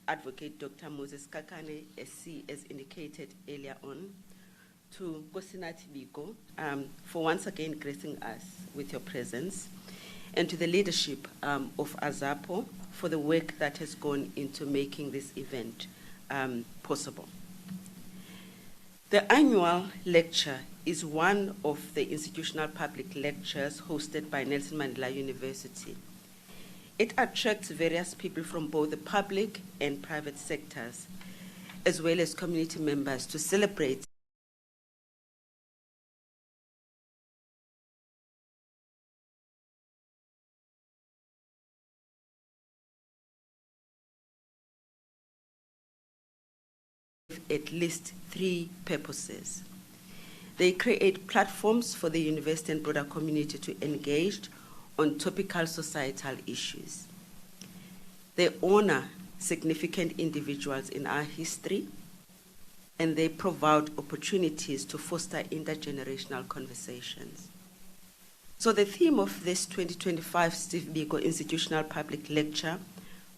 Advocate Dr. Muzi Skhakhane, SC, as indicated earlier on, to Nkosinathi Biko for once again gracing us with your presence, and to the leadership of AZAPO for the work that has gone into making this event possible. The annual lecture is one of the institutional public lectures hosted by Nelson Mandela University. It attracts various people from both the public and private sectors, as well as community members, to celebrate at least 3 purposes. They create platforms for the university and broader community to engage on topical societal issues. They honor significant individuals in our history, and they provide opportunities to foster intergenerational conversations. So the theme of this 2025 Steve Biko Institutional Public Lecture,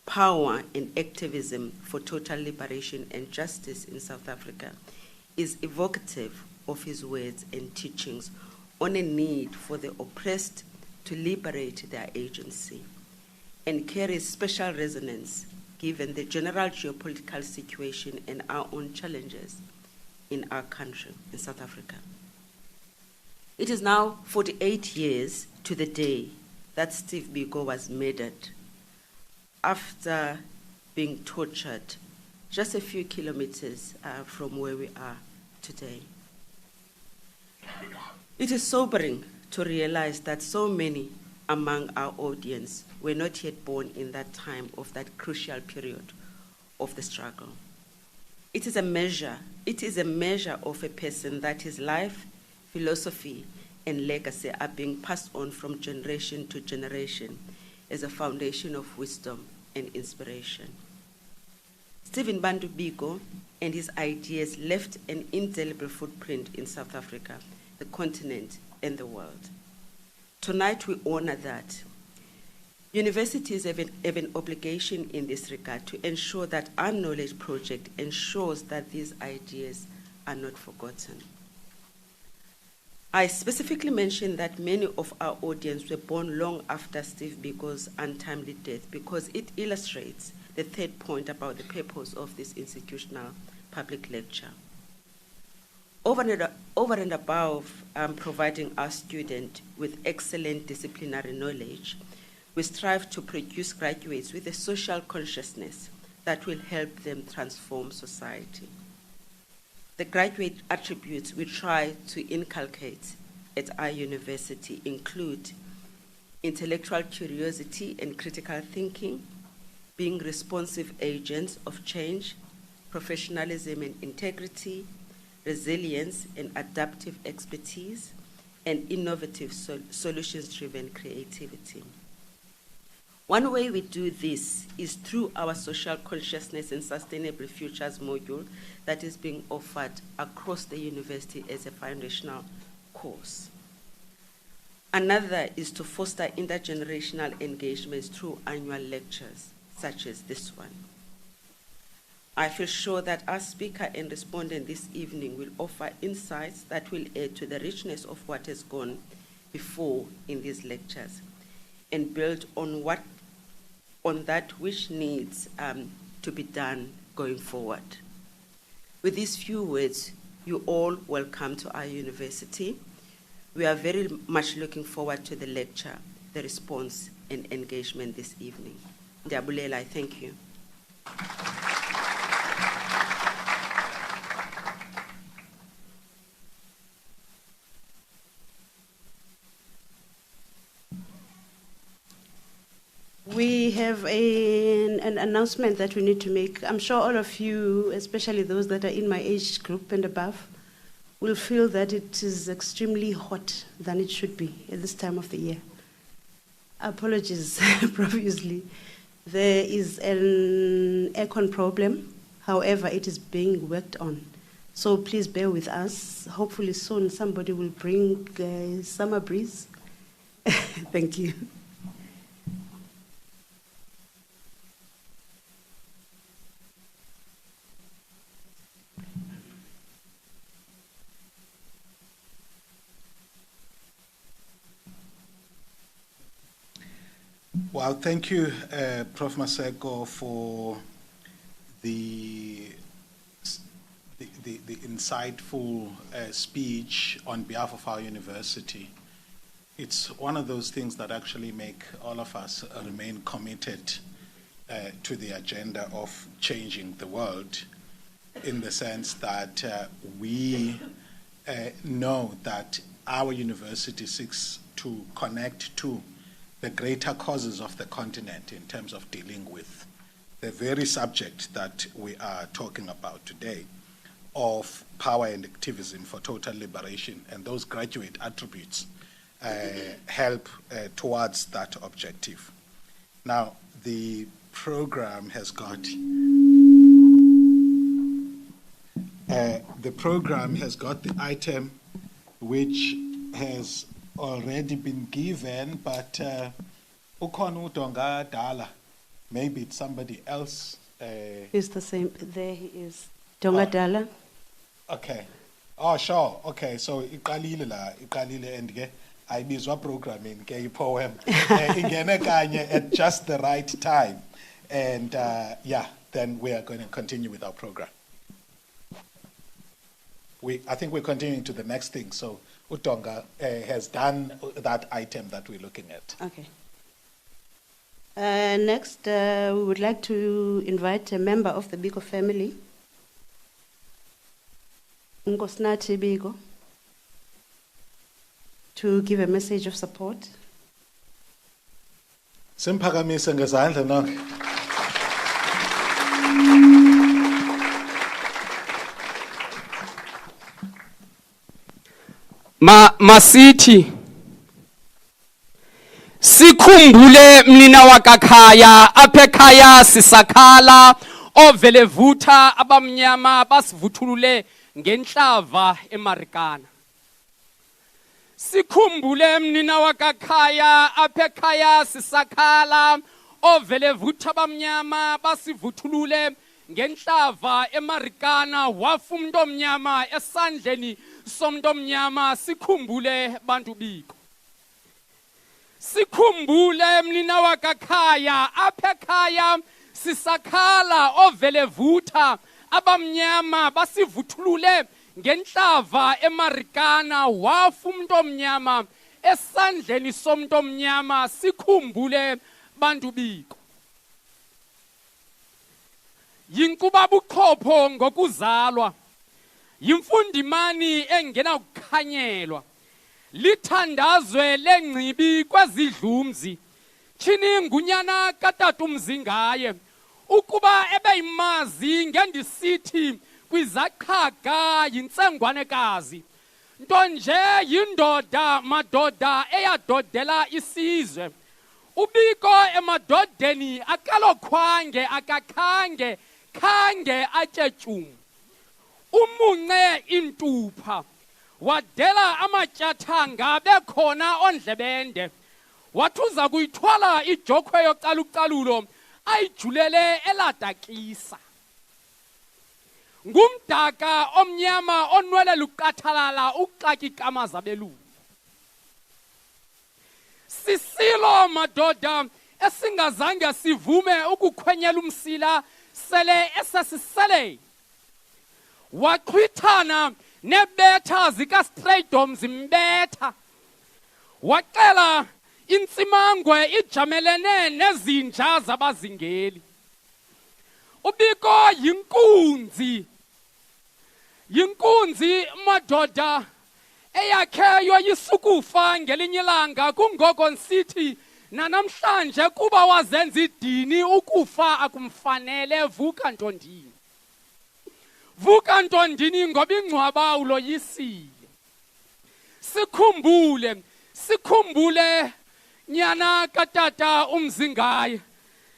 Power and Activism for Total Liberation and Justice in South Africa, is evocative of his words and teachings on a need for the oppressed to liberate their agency, and carries special resonance given the general geopolitical situation and our own challenges in our country, in South Africa. It is now 48 years to the day that Steve Biko was murdered after being tortured just a few kilometers from where we are today. It is sobering to realize that so many among our audience were not yet born in that time of that crucial period of the struggle. It is a measure of a person that his life, philosophy, and legacy are being passed on from generation to generation as a foundation of wisdom and inspiration. Stephen Bantu Biko and his ideas left an indelible footprint in South Africa, the continent, and the world. Tonight we honor that. Universities have an obligation in this regard to ensure that our knowledge project ensures that these ideas are not forgotten. I specifically mentioned that many of our audience were born long after Steve Biko's untimely death because it illustrates the third point about the purpose of this institutional public lecture. Over and above providing our students with excellent disciplinary knowledge, we strive to produce graduates with a social consciousness that will help them transform society. The graduate attributes we try to inculcate at our university include intellectual curiosity and critical thinking, being responsive agents of change, professionalism and integrity, resilience and adaptive expertise, and innovative solutions-driven creativity. One way we do this is through our Social Consciousness and Sustainable Futures module that is being offered across the university as a foundational course. Another is to foster intergenerational engagements through annual lectures, such as this one. I feel sure that our speaker and respondent this evening will offer insights that will add to the richness of what has gone before in these lectures and build on that which needs to be done going forward. With these few words, you all welcome to our university. We are very much looking forward to the lecture, the response, and engagement this evening. Ndiabulela, I thank you. We have an announcement that we need to make. I'm sure all of you, especially those that are in my age group and above, will feel that it is extremely hot than it should be at this time of the year. Apologies profusely. There is an aircon problem. However, it is being worked on. So please bear with us. Hopefully soon somebody will bring summer breeze. Thank you. Well, thank you, Prof. Maseko, for the insightful speech on behalf of our university. It's one of those things that actually make all of us remain committed to the agenda of changing the world, in the sense that we know that our university seeks to connect to the greater causes of the continent in terms of dealing with the very subject that we are talking about today, of power and activism for total liberation, and those graduate attributes help towards that objective. Now, the program has got the item which has already been given, but ukhona uDonga Dala, maybe it's somebody else. It's the same. There he is. Donga Dala. Okay. Oh, sure. Okay, so iqalile and ke ayibizwa programming ke ipoem ingene kanye at just the right time, and yeah, then we are going to continue with our program. I think we're continuing to the next thing. So Utonga has done that item that we're looking at. Okay. Next, we would like to invite a member of the Biko family, Nkosinathi Biko, to give a message of support. Simphakamise ngezandla nonke. Masithi sikhumbule mnina wakakhaya apha ekhaya sisakhala ovele vutha abamnyama basivuthulule ngenhlava eMarikana. Sikhumbule mnina wakakhaya apha ekhaya sisakhala ovele vutha abamnyama basivuthulule ngenhlava eMarikana, wafa umuntu omnyama esandleni somuntu omnyama. Sikhumbule bantu Biko, sikhumbule mnina wakakhaya apha ekhaya sisakhala ovele vutha abamnyama basivuthulule ngenhlava eMarikana, wafa umuntu omnyama esandleni somuntu omnyama. Sikhumbule bantu Biko. Yinkuba buchopho ngokuzalwa, yimfundimani engena kukhanyelwa, lithandazwe lengcibi kwezidlumzi, chini ngunyana katata umzingaye, ukuba ebeyimazi ngendisithi kwizaqhaga yintsengwanekazi, nto nje yindoda madoda eyadodela isizwe. Ubiko emadodeni akalokhwange akakhange khange atyetyumu, umunce intupha, wadela amatyathanga bekhona ondlebende, wathi uza kuyithwala ijokhwe yocalucalulo ayijulele eladakisa. Ngumdaka omnyama onwele luqathalala uxakika amazabelungu. Sisilo madoda esingazange sivume ukukhwenyela umsila sele esasisele, waqhwithana nebetha zikaStraydom zimbetha, waqela intsimangwe ijamelene nezinja zabazingeli. Ubiko yinkunzi madoda eyakhe yoyisukufa ngelinye ilanga, kungoko nsithi nanamhlanje kuba wazenza idini ukufa akumfanele. Vuka ntondini, vuka ntondini, ngoba ingcwaba uloyisile. Sikhumbule nyana katata umzingaye,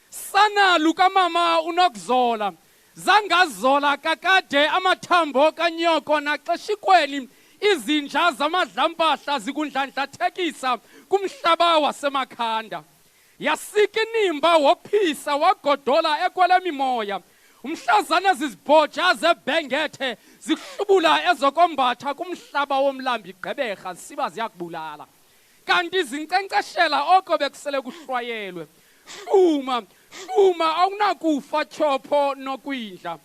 sana lukamama unokuzola, zangazola kakade amathambo kanyoko naxeshikweni izinja zamadlampahla zikundlandlathekisa kumhlaba wasemakhanda. Yasika inimba wophisa wagodola ekwele mimoya, umhlazana zizibhoja zebhengethe zikuhlubula ezokombatha kumhlaba womlambi Gqeberha siba ziyakubulala. Kanti zinkcenkceshela oko bekusele kuhlwayelwe, hluma awunakufa Chopho nokwidla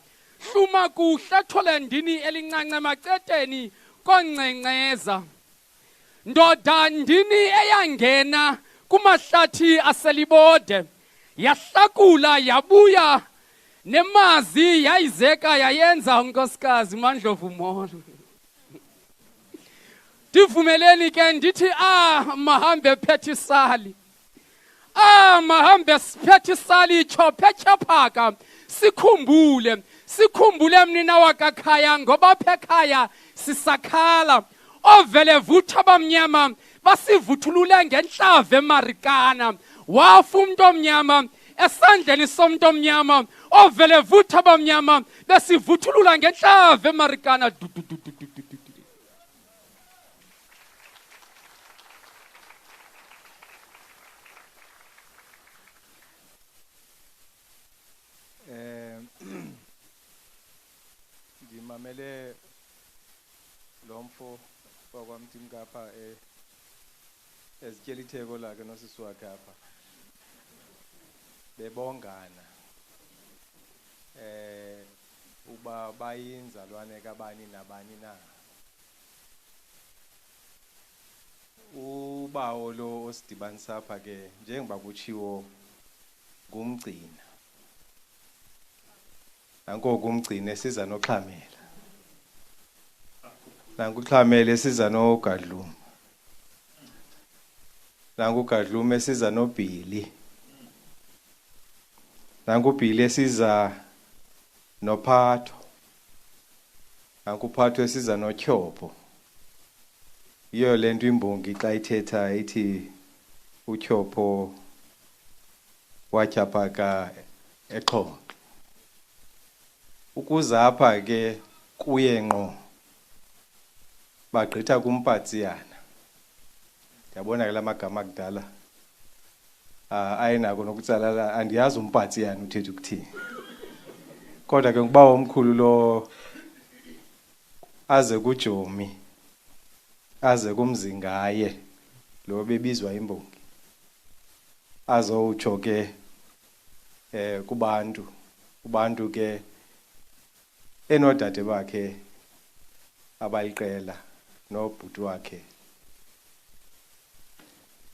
hluma kuhle thole ndini elincane maceteni kongcengceza ndoda ndini eyangena kumahlathi aselibode yahlakula yabuya nemazi yayizeka yayenza unkosikazi uMandlovu Molo. Ndivumeleni ke ndithi mahambe phethisali mahambe phethisali chophechaphaka sikhumbule mnina wakakhaya ngoba phekhaya sisakhala ovele vutha bamnyama basivuthulule ngenhlave emarikana wafa umuntu omnyama esandleni somuntu omnyama ovele vutha bamnyama besivuthulula ngenhlave emarikana. Ndimamele lo mfo wakwamTimkapha ezityela itheko lakhe nosisi wakhe apha bebongana uba bayinzalwane kabani nabani na. Ubawo lo osidibanisa apha ke njengoba kutshiwo ngumgcina nanko kumgcine siza noXhamela nanku uXhamela siza noGadluma nanku uGadluma siza noBhili nanku uBhili siza noPhatho nanku uPhatho siza noTyhopho. Iyo lento imbongi xa ithetha ithi uTyhopho watyaphaka eXhonqa. Ukuzapha ke kuye ngqo bagqitha kuMpatsiyana. Ndiyabona ke la magama akudala ayinako nokutsala andiyazi uMpatsiyana uthetha ukuthini. Kodwa ke ngoba omkhulu lo aze kuJomi aze kumzingaye lo bebizwa imbongi azowutsho ke kubantu ke enodade bakhe abaliqela nobhuti wakhe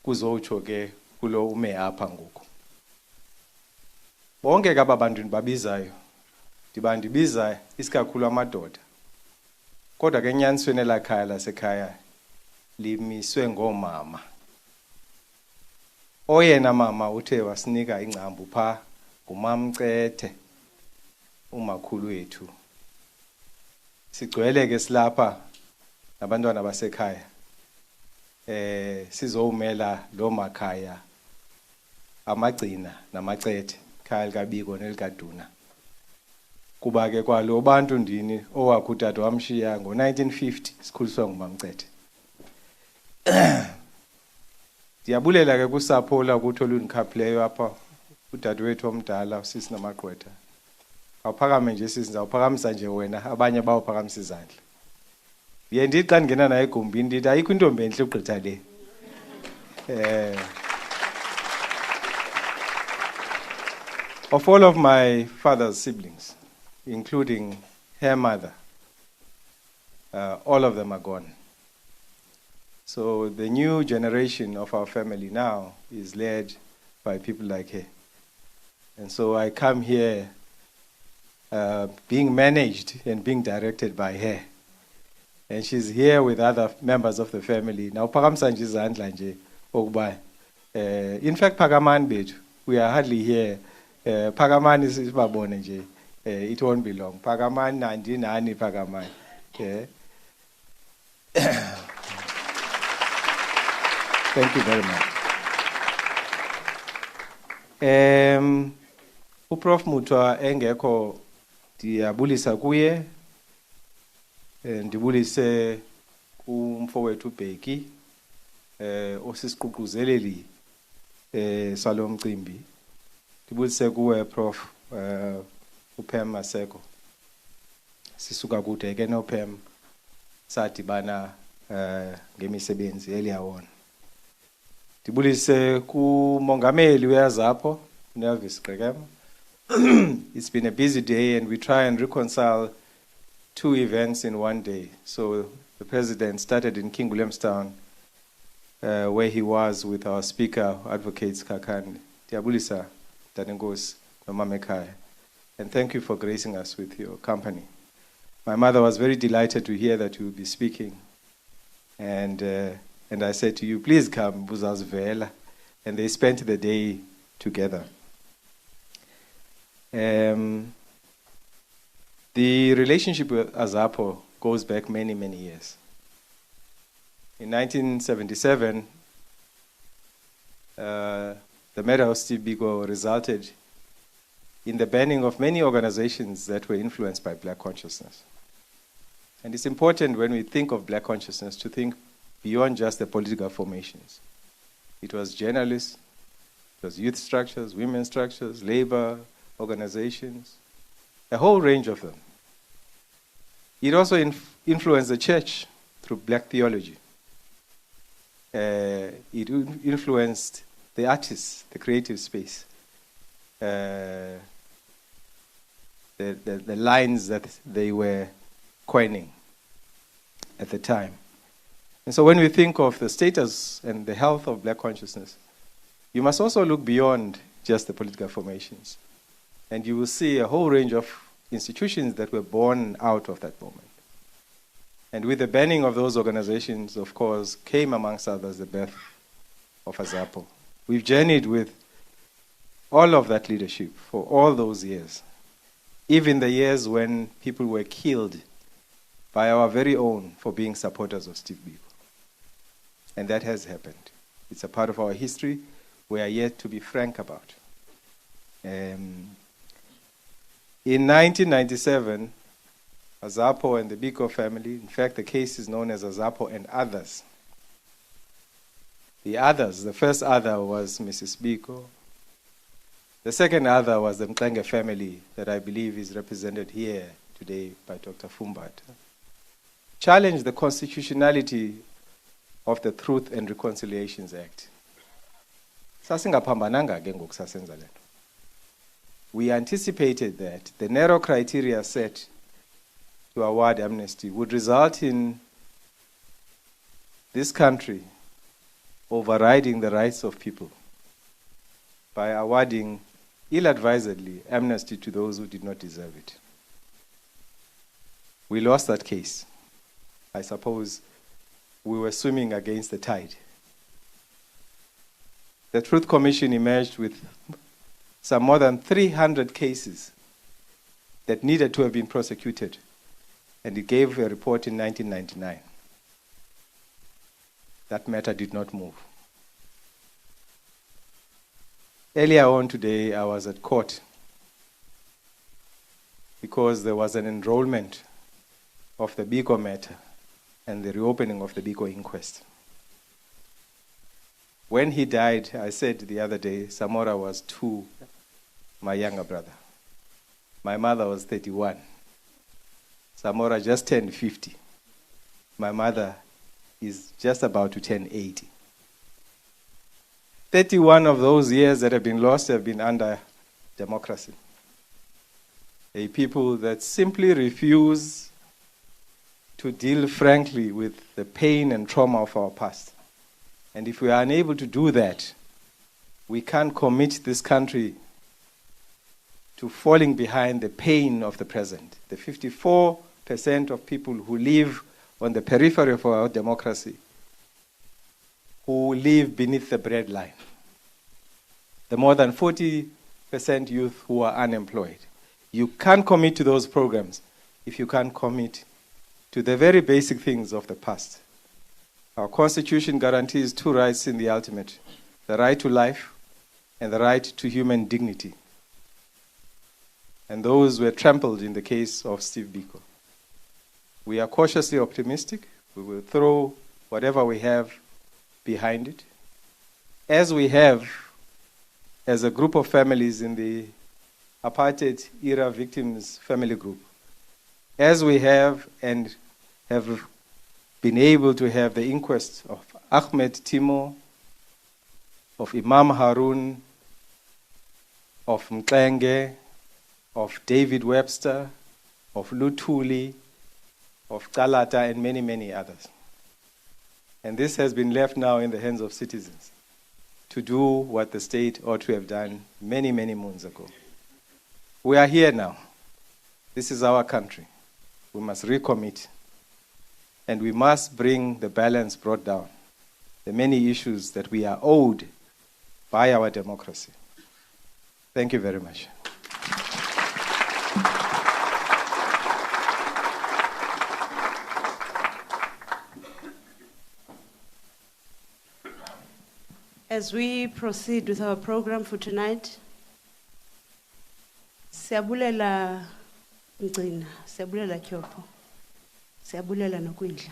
kuzowutsho ke kulo ume apha ngoku. Bonke ke aba bantu ndibabizayo ndibiza isikakhulu amadoda, kodwa ke enyanisweni elakhaya lasekhaya limiswe ngoomama. Oyena mama uthe wasinika ingcambu pha ngumamCethe umakhulu wethu. Sigcwele ke silapha nabantwana basekhaya sizowumela lo makhaya amagcina namacethe khaya likaBiko nelikaduna. Kuba ke kwalo bantu ndini owakhe utata wamshiya ngo1950 sikhuliswa ngumamCethe. Ndiyabulela ke kusapho lakuthi olundikhaphileyo apha udade wethu omdala usisi namagqwetha. Awuphakame nje sisi ndizawuphakamisa nje wena abanye bawuphakamisa izandla. Ndiye ndithi xa ndingena naye egumbini ndithi ayikho intombi entle ugqitha le. Of all of my father's siblings, including her mother, all of them are gone. So the new generation of our family now is led by people like her. And so I come here being managed and being directed by her. And she's here with other members of the family. Now, Pakamsa nje izandla nje okuba. In fact, Pakaman bethu, we are hardly here. Pakaman is babone nje. It won't be long. Pakaman nandi nani Pakaman. Thank you very much. Uprof Mutwa engekho ndiyabulisa kuye. Ndibulise kumfowethu uBheki osisiququzeleli salo mcimbi. Ndibulise kuwe Prof uPem Maseko. Sisuka kude ke noPem sadibana ngemisebenzi eliyawona. Ndibulise kumongameli we-AZAPO, Adv Gqeberha. It's been a busy day and we try and reconcile two events in one day. So the president started in King Williamstown, where he was with our speaker, Advocate Skhakhane. Ndiyabulisa, Danenkosi, noMamekhaya. And thank you for gracing us with your company. My mother was very delighted to hear that you will be speaking. And I said to you, please come, Buzazvela. And they spent the day together. The relationship with AZAPO goes back many, many years. In 1977, the matter of Steve Biko resulted in the banning of many organizations that were influenced by black consciousness. And it's important when we think of black consciousness to think beyond just the political formations. It was journalists, it was youth structures, women's structures, labor organizations, a whole range of them. It also influenced the church through black theology. It influenced the artists, the creative space, the lines that they were coining at the time. And so when we think of the status and the health of black consciousness, you must also look beyond just the political formations. And you will see a whole range of institutions that were born out of that moment. And with the banning of those organizations, of course, came amongst others the birth of AZAPO. We've journeyed with all of that leadership for all those years, even the years when people were killed by our very own for being supporters of Steve Biko. And that has happened. It's a part of our history we are yet to be frank about. In 1997, AZAPO and the Biko family, in fact, the case is known as AZAPO and others. The others, the first other was Mrs. Biko. The second other was the Mqenge family that I believe is represented here today by Dr. Fumbata. Challenged the constitutionality of the Truth and Reconciliations Act. Sasingaphambananga ke ngoku sasenza le nto. We anticipated that the narrow criteria set to award amnesty would result in this country overriding the rights of people by awarding ill-advisedly amnesty to those who did not deserve it. We lost that case. I suppose we were swimming against the tide. The Truth Commission emerged with some more than 300 cases that needed to have been prosecuted, and it gave a report in 1999. That matter did not move. Earlier on today, I was at court because there was an enrollment of the Biko matter and the reopening of the Biko inquest. When he died, I said the other day, Samora was 2, my younger brother. My mother was 31. Samora just turned 50. My mother is just about to turn 80. 31 of those years that have been lost have been under democracy. A people that simply refuse to deal frankly with the pain and trauma of our past. And if we are unable to do that, we can't commit this country to falling behind the pain of the present. The 54% of people who live on the periphery of our democracy, who live beneath the breadline. The more than 40% youth who are unemployed. You can't commit to those programs if you can't commit to the very basic things of the past. Our Constitution guarantees 2 rights in the ultimate, the right to life and the right to human dignity. And those were trampled in the case of Steve Biko. We are cautiously optimistic. We will throw whatever we have behind it, as we have as a group of families in the apartheid era victims family group, as we have and have been able to have the inquest of Ahmed Timo, of Imam Harun, of Mklenge, of David Webster, of Luthuli, of Kalata, and many, many others. And this has been left now in the hands of citizens to do what the state ought to have done many, many moons ago. We are here now. This is our country. We must recommit. And we must bring the balance brought down, the many issues that we are owed by our democracy. Thank you very much. As we proceed with our program for tonight, siyabulela Mgcina, siyabulela Kyopho, siyabulela nokwindla.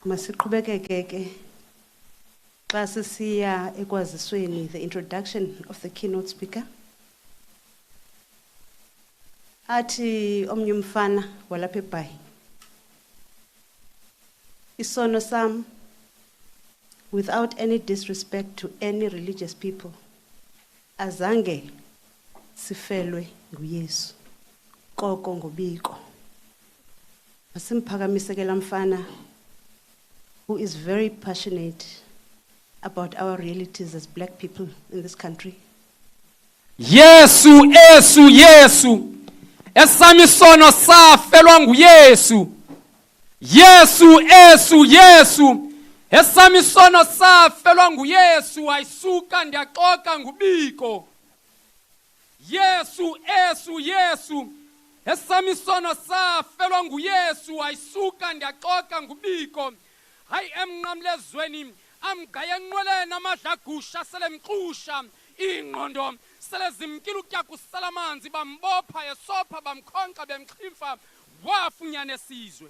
Masiqhubekeke ke xa sisiya ekwazisweni the introduction of the keynote speaker. Athi omnye umfana walapha eBhayi. Isono sam, without any disrespect to any religious people, azange sifelwe nguYesu koko ngobiko. Masimphakamisa ke lamfana who is very passionate about our realities as black people in this country. Yesu, Yesu, Yesu. Esami sono safelwa nguYesu. Yesu, Yesu, Yesu. Esami sono safelwa nguYesu, ayisuka ndiyaxoka ngubiko. Yesu, Yesu, Yesu. Esami sono safelwa nguYesu, ayisuka ndiyaxoka ngubiko. Hayi emnqamlezweni amgaye enqweleni amadlagusha selemxusha ingqondo selezimkile ukutya kusala amanzi bambopha esopha bamkhonqa bemxhimfa wafunyana esizwe.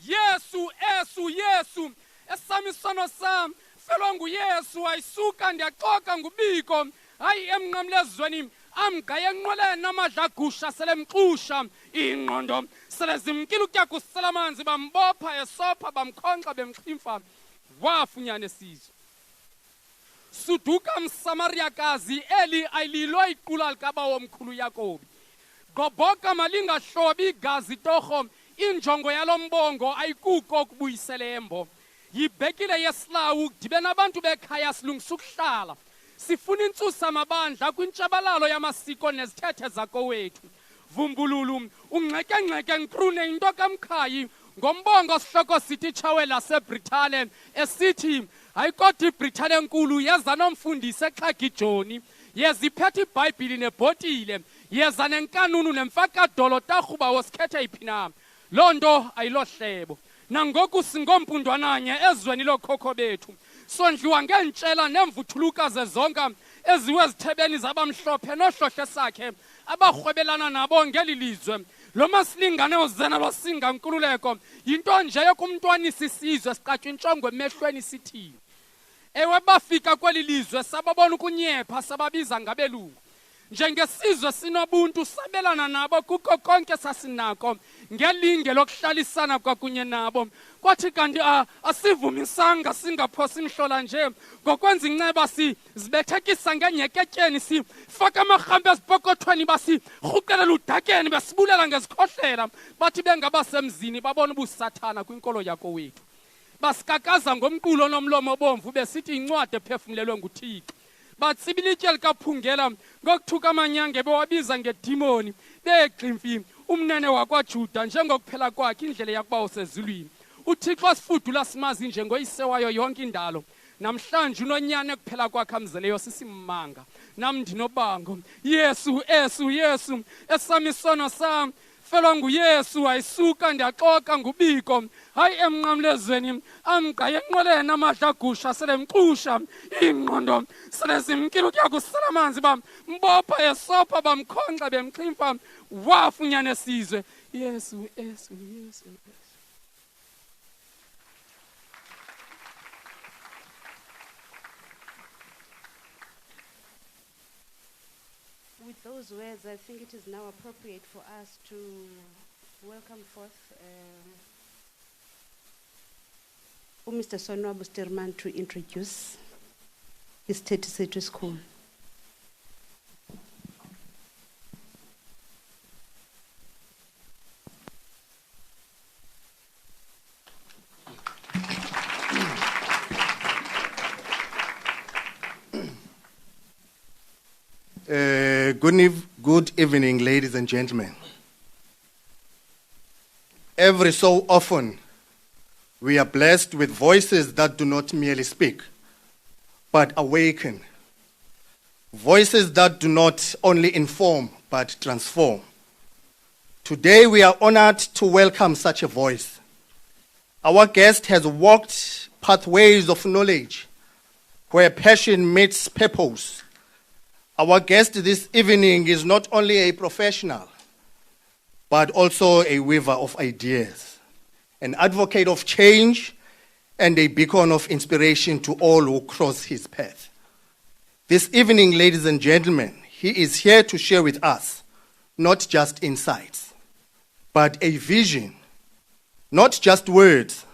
Yesu, Yesu, Yesu. Esami sono sam felwa nguYesu, ayisuka ndiyaxoka ngubiko. Hayi emnqamlezweni amgaye enqweleni amadlagusha selemxusha ingqondo selezimkile ukutya kusala amanzi bambopha esopha bamkhonqa bemxhimfa wafunyana esizwe. Suduka msamariyakazi eli ayililo iqula likaba womkhulu Yakobi. Goboka malingahlobi igazi torho, injongo yalombongo ayikuko kubuyisela embo. Yibhekile yeslawu dibe nabantu bekhaya silungisa ukuhlala. Sifuna intsusa amabandla kwintshabalalo yamasiko nezithethe zakowethu. Vumbululu ungxeke nkrune into kamkhayi ngombongo sihloko sithi tshawe laseBritane esithi ayikoti iBritane enkulu yeza nomfundisi exhaka iJoni yeza iphethe iBhayibhile nebhotile yeza nenkanunu nemfakadolo tarhuba wosikhethe iphina. Loo nto ayilohlebo nangoku singompundwananye ezweni lokhokho bethu sondliwa ngentshela nemvuthulukazi zonke eziwe ezithebeni zabamhlophe nohlohle sakhe abarhwebelana nabo ngeli lizwe. Lo masilingane uzena losinga nkululeko yinto nje yokumntwanisa isizwe siqatywa intshongo emehlweni sithini. Ewe bafika kweli lizwe sababona ukunyepha sababiza ngabelungu. Njengesizwe sinobuntu sabelana nabo kuko konke sasinako ngelinge lokuhlalisana kwakunye nabo. Kwathi kanti asivumisanga singaphosi imhlola nje ngokwenza inceba sizibethekisa ngenyeketyeni sifaka amarhambe ezipokothweni basirhuqelela udakeni besibulela ngezikhohlela. Bathi bengabasemzini babona ubusathana kwinkolo yakowethu. Basikakaza ngomqulo nomlomo obomvu besithi incwadi ephefumlelwe nguThixo. Batsibila itye likaphungela ngokuthuka amanyange bewabiza ngedimoni begximfi umnene wakwaJuda njengokuphela kwakhe indlela yakuba usezulwini. uThixo sifudula simazi njengoyise wayo yonke indalo. Namhlanje unonyane kuphela kwakhe amzeleyo sisimanga. Nam ndinobango. Yesu, Yesu, Yesu. Esami isono sam felwa nguYesu, ayisuka ndiyaxoka ngubiko. Hayi emnqamlezweni amgaye enqweleni amadlagusha selemxusha ingqondo selezimkile ukutya kusala amanzi bambopha esopha bamkhonqa bemxhimfa wafunyana esizwe. Yesu, Yesu, Yesu, Yesu. With those words, I think it is now appropriate for us to welcome forth Mr. Sonwabo Sterman to introduce his 30th school. Good evening, ladies and gentlemen. Every so often, we are blessed with voices that do not merely speak, but awaken. Voices that do not only inform, but transform. Today, we are honored to welcome such a voice. Our guest has walked pathways of knowledge, where passion meets purpose. Our guest this evening is not only a professional, but also a weaver of ideas, an advocate of change, and a beacon of inspiration to all who cross his path. This evening, ladies and gentlemen, he is here to share with us not just insights, but a vision, not just words,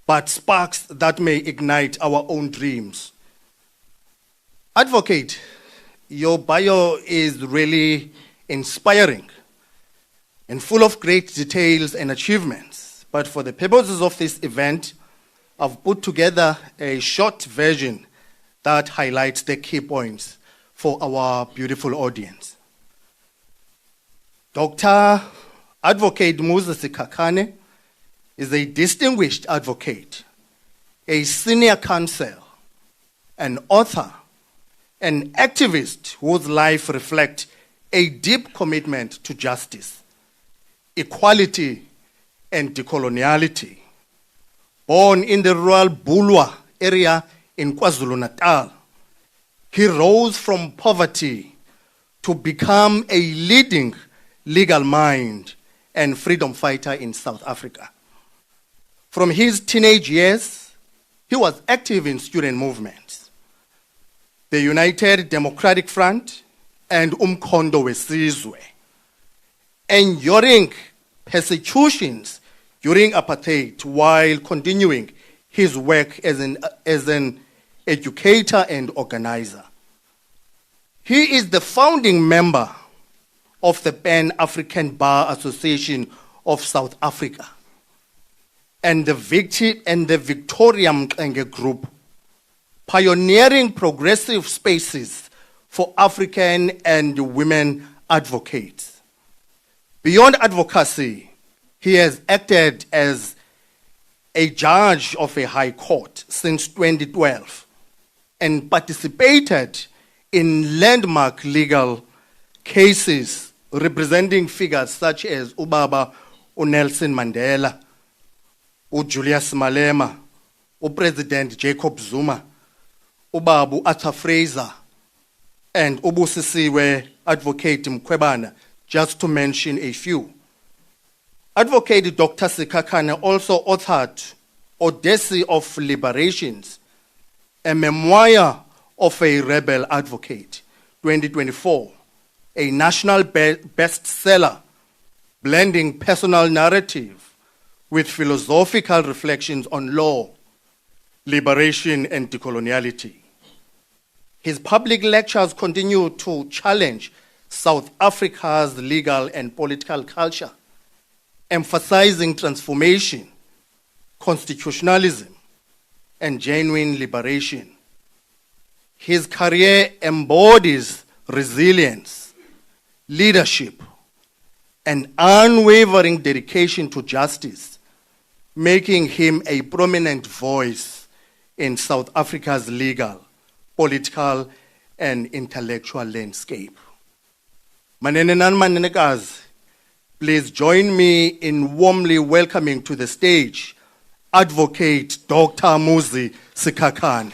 but sparks that may ignite our own dreams. Advocate, your bio is really inspiring and full of great details and achievements. But for the purposes of this event, I've put together a short version that highlights the key points for our beautiful audience. Dr. Advocate Muzi Skhakhane is a distinguished advocate, a senior counsel, an author, an activist whose life reflects a deep commitment to justice, equality, and decoloniality. Born in the rural Bulwa area in KwaZulu-Natal, he rose from poverty to become a leading legal mind and freedom fighter in South Africa. From his teenage years, he was active in student movements, the United Democratic Front, and Umkhondo Wesizwe, enduring persecutions during apartheid while continuing his work as an educator and organizer. He is the founding member of the Pan-African Bar Association of South Africa and the Victoria Mxenge Group, pioneering progressive spaces for African and women advocates. Beyond advocacy, he has acted as a judge of a high court since 2012 and participated in landmark legal cases representing figures such as Ubaba Nelson Mandela, Julius Malema, President Jacob Zuma, Ubabu Arthur Fraser, and Ubusisiwe Advocate Gqeberha, just to mention a few. Advocate Dr. Skhakhane also authored Odyssey of Liberations, a memoir of a rebel advocate, 2024, a national bestseller, blending personal narrative with philosophical reflections on law, liberation, and decoloniality. His public lectures continue to challenge South Africa's legal and political culture, emphasizing transformation, constitutionalism, and genuine liberation. His career embodies resilience, leadership, and unwavering dedication to justice, making him a prominent voice in South Africa's legal, political, and intellectual landscape. Manenenan manenekazi, please join me in warmly welcoming to the stage Advocate Dr. Muzi Skhakhane.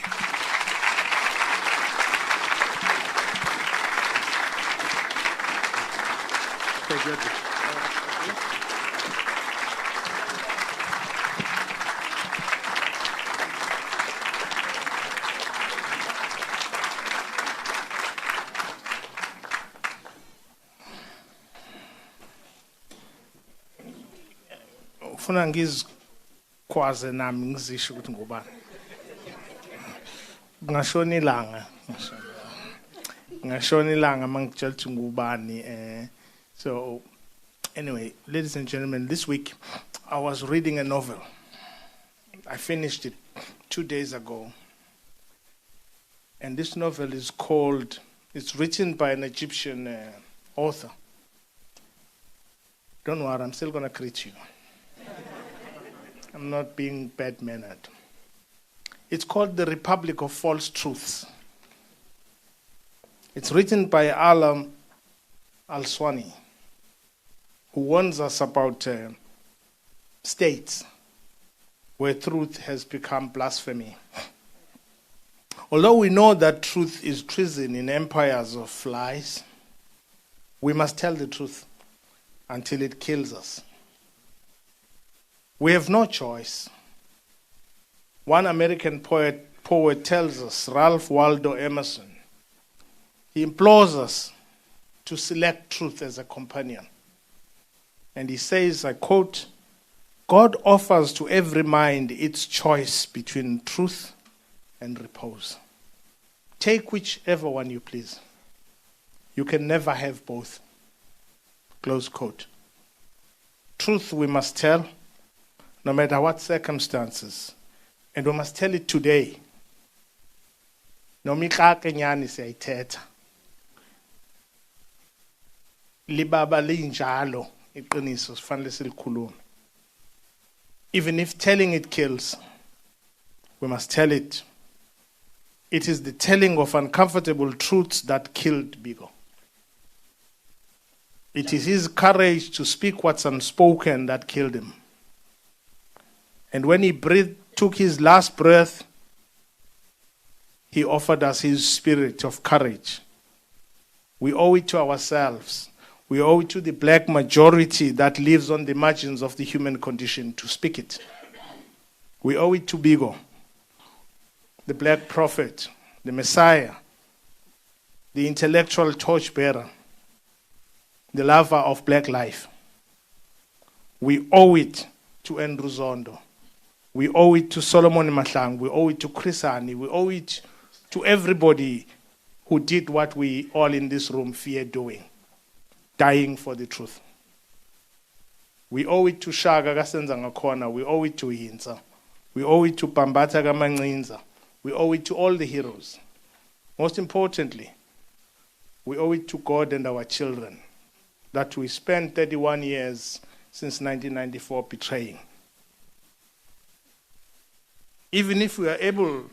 Ufuna kwaze nami ngizisho ukuthi ngubani. Ngashona ilanga mangitshela ukuthi ngubani. So anyway, ladies and gentlemen, this week I was reading a novel. I finished it 2 days ago. And this novel is called, it's written by an Egyptian author. Don't worry, I'm still going to greet you. I'm not being bad-mannered. It's called The Republic of False Truths. It's written by Alam Al-Swani, who warns us about states where truth has become blasphemy. Although we know that truth is treason in empires of lies, we must tell the truth until it kills us. We have no choice. One American poet tells us, Ralph Waldo Emerson, he implores us to select truth as a companion. And he says, I quote, God offers to every mind its choice between truth and repose. Take whichever one you please. You can never have both. Close quote. Truth we must tell, no matter what circumstances. And we must tell it today. Nomikake nyani siyayithetha. Libaba linjalo iqiniso sifanele silikhulume. Even if telling it kills, we must tell it. It is the telling of uncomfortable truths that killed Biko. It is his courage to speak what's unspoken that killed him. And when he took his last breath, he offered us his spirit of courage. We owe it to ourselves. We owe it to the black majority that lives on the margins of the human condition to speak it. We owe it to Biko, the black prophet, the Messiah, the intellectual torchbearer, the lover of black life. We owe it to Andrew Zondo. We owe it to Solomon Mahlang. We owe it to Chris Hani. We owe it to everybody who did what we all in this room fear doing. Dying for the truth. We owe it to Shaka Kasenza Ngakhona. We owe it to Yinza. We owe it to Pambata Kamancinza. We owe it to all the heroes. Most importantly, we owe it to God and our children that we spent 31 years since 1994 betraying. Even if we are able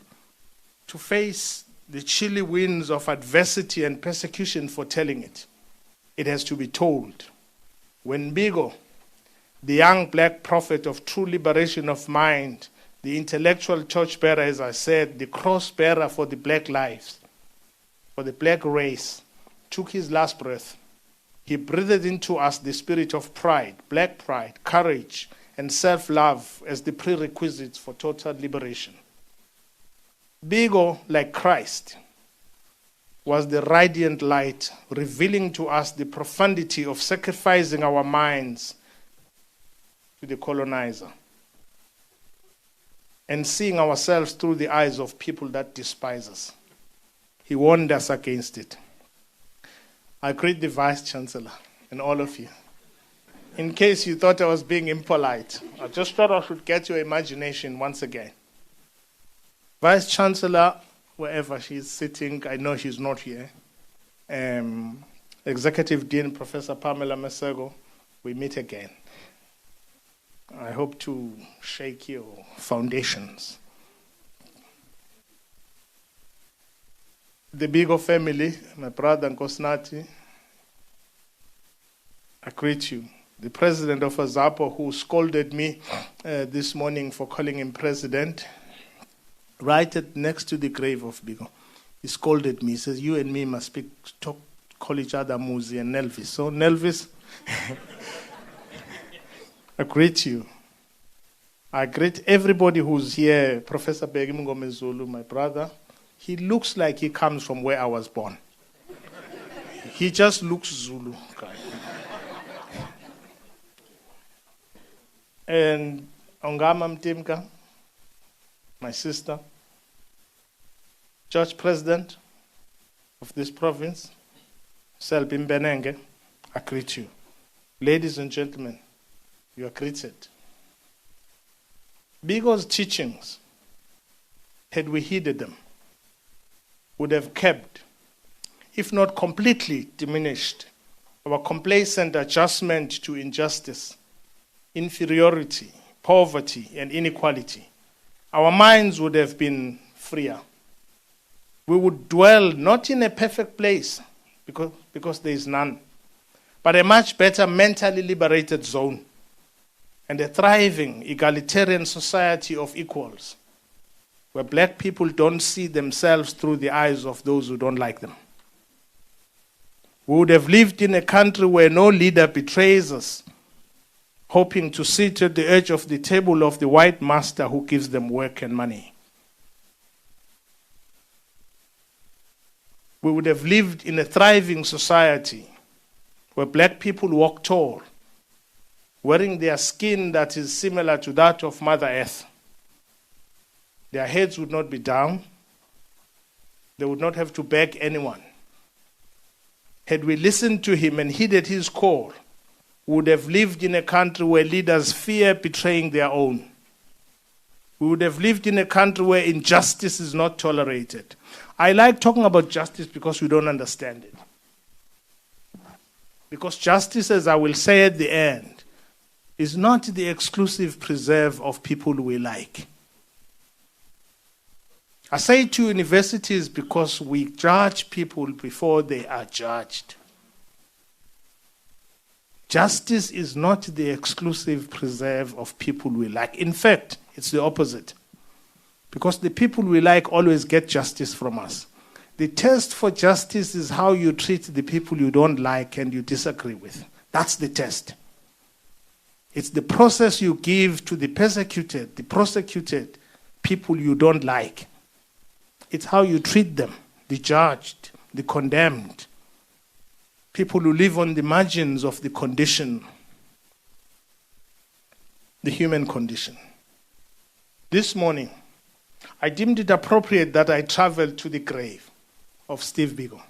to face the chilly winds of adversity and persecution for telling it, it has to be told. When Biko, the young black prophet of true liberation of mind, the intellectual torchbearer, as I said, the cross bearer for the black lives, for the black race, took his last breath, he breathed into us the spirit of pride, black pride, courage, and self-love as the prerequisites for total liberation. Biko, like Christ, was the radiant light, revealing to us the profundity of sacrificing our minds to the colonizer and seeing ourselves through the eyes of people that despise us. He warned us against it. I greet the Vice-Chancellor and all of you. In case you thought I was being impolite, I just thought I should get your imagination once again. Vice-Chancellor, wherever she's sitting, I know she's not here. Executive Dean, Professor Pamela Masego, we meet again. I hope to shake your foundations. The Biko family, my brother Nkosnati, I greet you. The president of AZAPO, who scolded me this morning for calling him president, right next to the grave of Biko. He scolded me. He says, you and me must call each other Muzi and Nelvis. So Nelvis, I greet you. I greet everybody who's here. Professor Begim Ngomezulu, my brother. He looks like he comes from where I was born. He just looks Zulu. And Ongama Mtimka, my sister, Church President of this province, Selbin Benenge, I greet you. Ladies and gentlemen, you are greeted. Biko's teachings, had we heeded them, would have kept, if not completely diminished, our complacent adjustment to injustice, inferiority, poverty, and inequality. Our minds would have been freer. We would dwell not in a perfect place, because there is none, but a much better mentally liberated zone and a thriving egalitarian society of equals, where black people don't see themselves through the eyes of those who don't like them. We would have lived in a country where no leader betrays us, hoping to sit at the edge of the table of the white master who gives them work and money. We would have lived in a thriving society where black people walk tall, wearing their skin that is similar to that of Mother Earth. Their heads would not be down. They would not have to beg anyone. Had we listened to him and heeded his call, we would have lived in a country where leaders fear betraying their own. We would have lived in a country where injustice is not tolerated. I like talking about justice because we don't understand it. Because justice, as I will say at the end, is not the exclusive preserve of people we like. I say to universities because we judge people before they are judged. Justice is not the exclusive preserve of people we like. In fact, it's the opposite. Because the people we like always get justice from us. The test for justice is how you treat the people you don't like and you disagree with. That's the test. It's the process you give to the persecuted, the prosecuted people you don't like. It's how you treat them, the judged, the condemned, people who live on the margins of the condition, the human condition. This morning, I deemed it appropriate that I travel to the grave of Steve Biko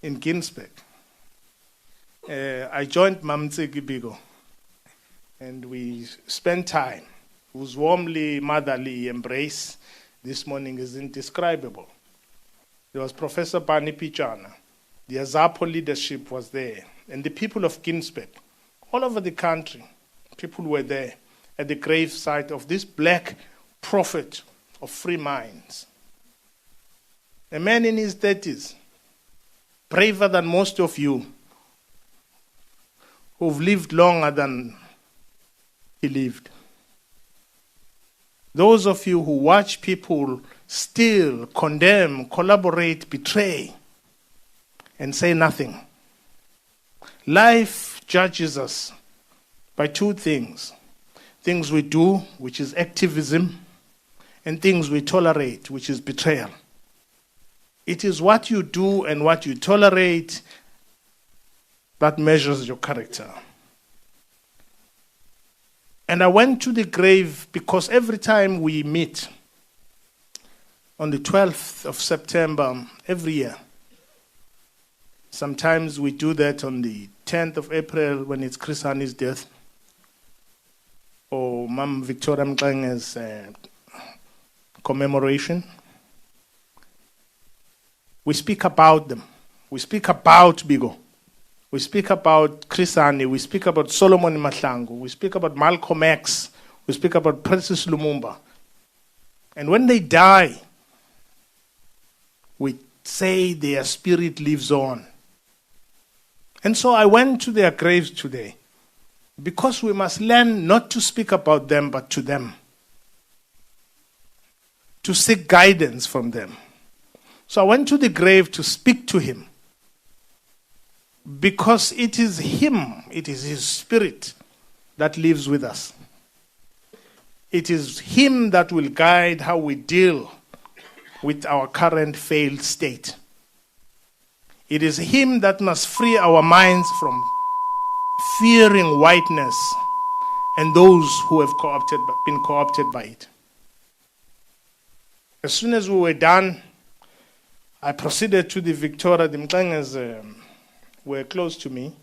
in Ginsberg. I joined Mamzi Biko, and we spent time, whose warmly motherly embrace this morning is indescribable. There was Professor Bani Pichana. The AZAPO leadership was there. And the people of Ginsberg, all over the country, people were there at the gravesite of this black prophet of free minds. A man in his 30s, braver than most of you, who've lived longer than he lived. Those of you who watch people steal, condemn, collaborate, betray, and say nothing. Life judges us by two things. Things we do, which is activism, and things we tolerate, which is betrayal. It is what you do and what you tolerate that measures your character. And I went to the grave because every time we meet on the 12th of September every year, sometimes we do that on the 10th of April when it's Chris Hani's death, or Mam Victoria Mklenge's commemoration. We speak about them. We speak about Biko. We speak about Chris Hani. We speak about Solomon Mahlangu. We speak about Malcolm X. We speak about Princess Lumumba. And when they die, we say their spirit lives on. And so I went to their graves today because we must learn not to speak about them, but to them. To seek guidance from them. So I went to the grave to speak to him. Because it is him, it is his spirit that lives with us. It is him that will guide how we deal with our current failed state. It is him that must free our minds from fearing whiteness and those who have been co-opted by it. As soon as we were done, I proceeded to the Victoria. The Mklangas were close to me,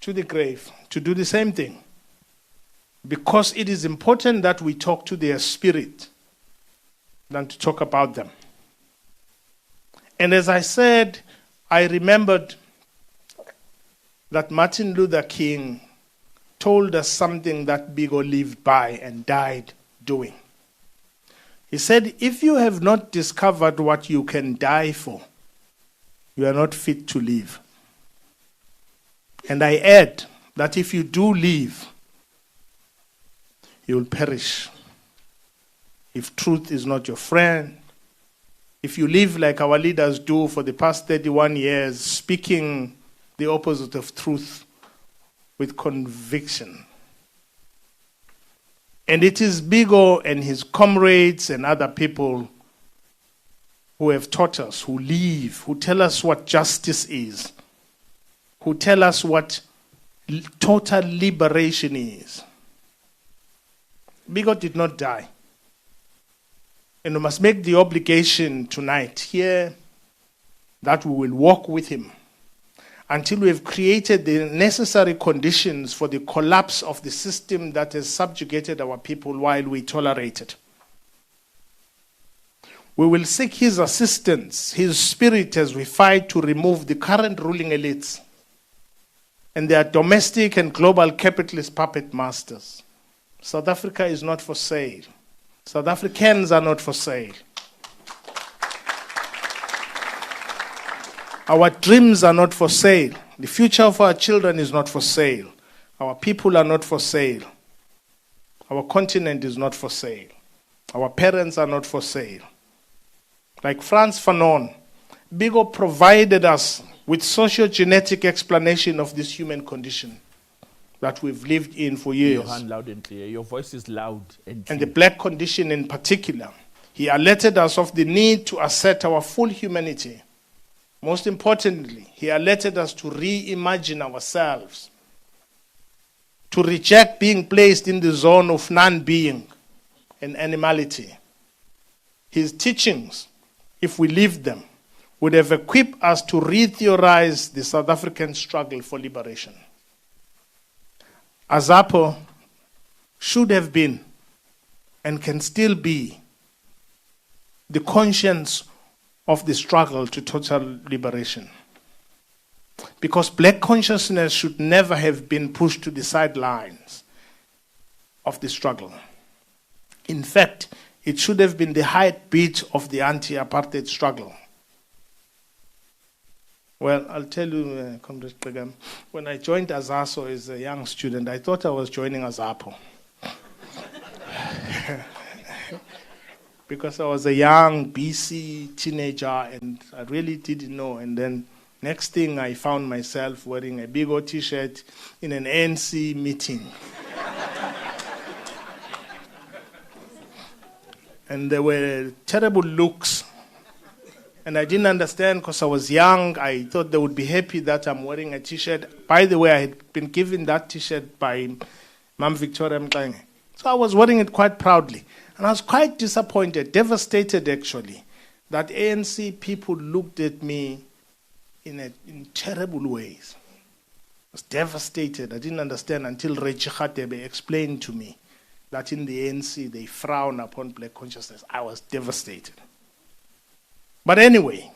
to the grave, to do the same thing. Because it is important that we talk to their spirit than to talk about them. And as I said, I remembered that Martin Luther King told us something that Biko lived by and died doing. He said, if you have not discovered what you can die for, you are not fit to live. And I add that if you do live, you will perish. If truth is not your friend, if you live like our leaders do for the past 31 years, speaking the opposite of truth with conviction. And it is Biko and his comrades and other people who have taught us, who live, who tell us what justice is, who tell us what total liberation is. Biko did not die. And we must make the obligation tonight here that we will walk with him until we have created the necessary conditions for the collapse of the system that has subjugated our people while we tolerate it. We will seek his assistance, his spirit, as we fight to remove the current ruling elites and their domestic and global capitalist puppet masters. South Africa is not for sale. South Africans are not for sale. Our dreams are not for sale. The future of our children is not for sale. Our people are not for sale. Our continent is not for sale. Our parents are not for sale. Like Frantz Fanon, Biko provided us with socio-genetic explanation of this human condition that we've lived in for years. Your hand loud and clear. Your voice is loud and clear. And the black condition in particular. He alerted us of the need to assert our full humanity. Most importantly, he alerted us to reimagine ourselves, to reject being placed in the zone of non-being and animality. His teachings, if we lived them, would have equipped us to re-theorize the South African struggle for liberation. AZAPO should have been and can still be the conscience of the struggle to total liberation. Because black consciousness should never have been pushed to the sidelines of the struggle. In fact, it should have been the heartbeat of the anti-apartheid struggle. Well, I'll tell you, Comrade Gqeberha, when I joined AZASO as a young student, I thought I was joining AZAPO. Because I was a young BC teenager and I really didn't know. And then next thing I found myself wearing a Biko t-shirt in an ANC meeting. And there were terrible looks. And I didn't understand because I was young. I thought they would be happy that I'm wearing a t-shirt. By the way, I had been given that t-shirt by Mam Victoria Mklange. So I was wearing it quite proudly. And I was quite disappointed, devastated actually, that ANC people looked at me in terrible ways. I was devastated. I didn't understand until Reggie Gqeberha explained to me that in the ANC they frown upon black consciousness. I was devastated. But anyway,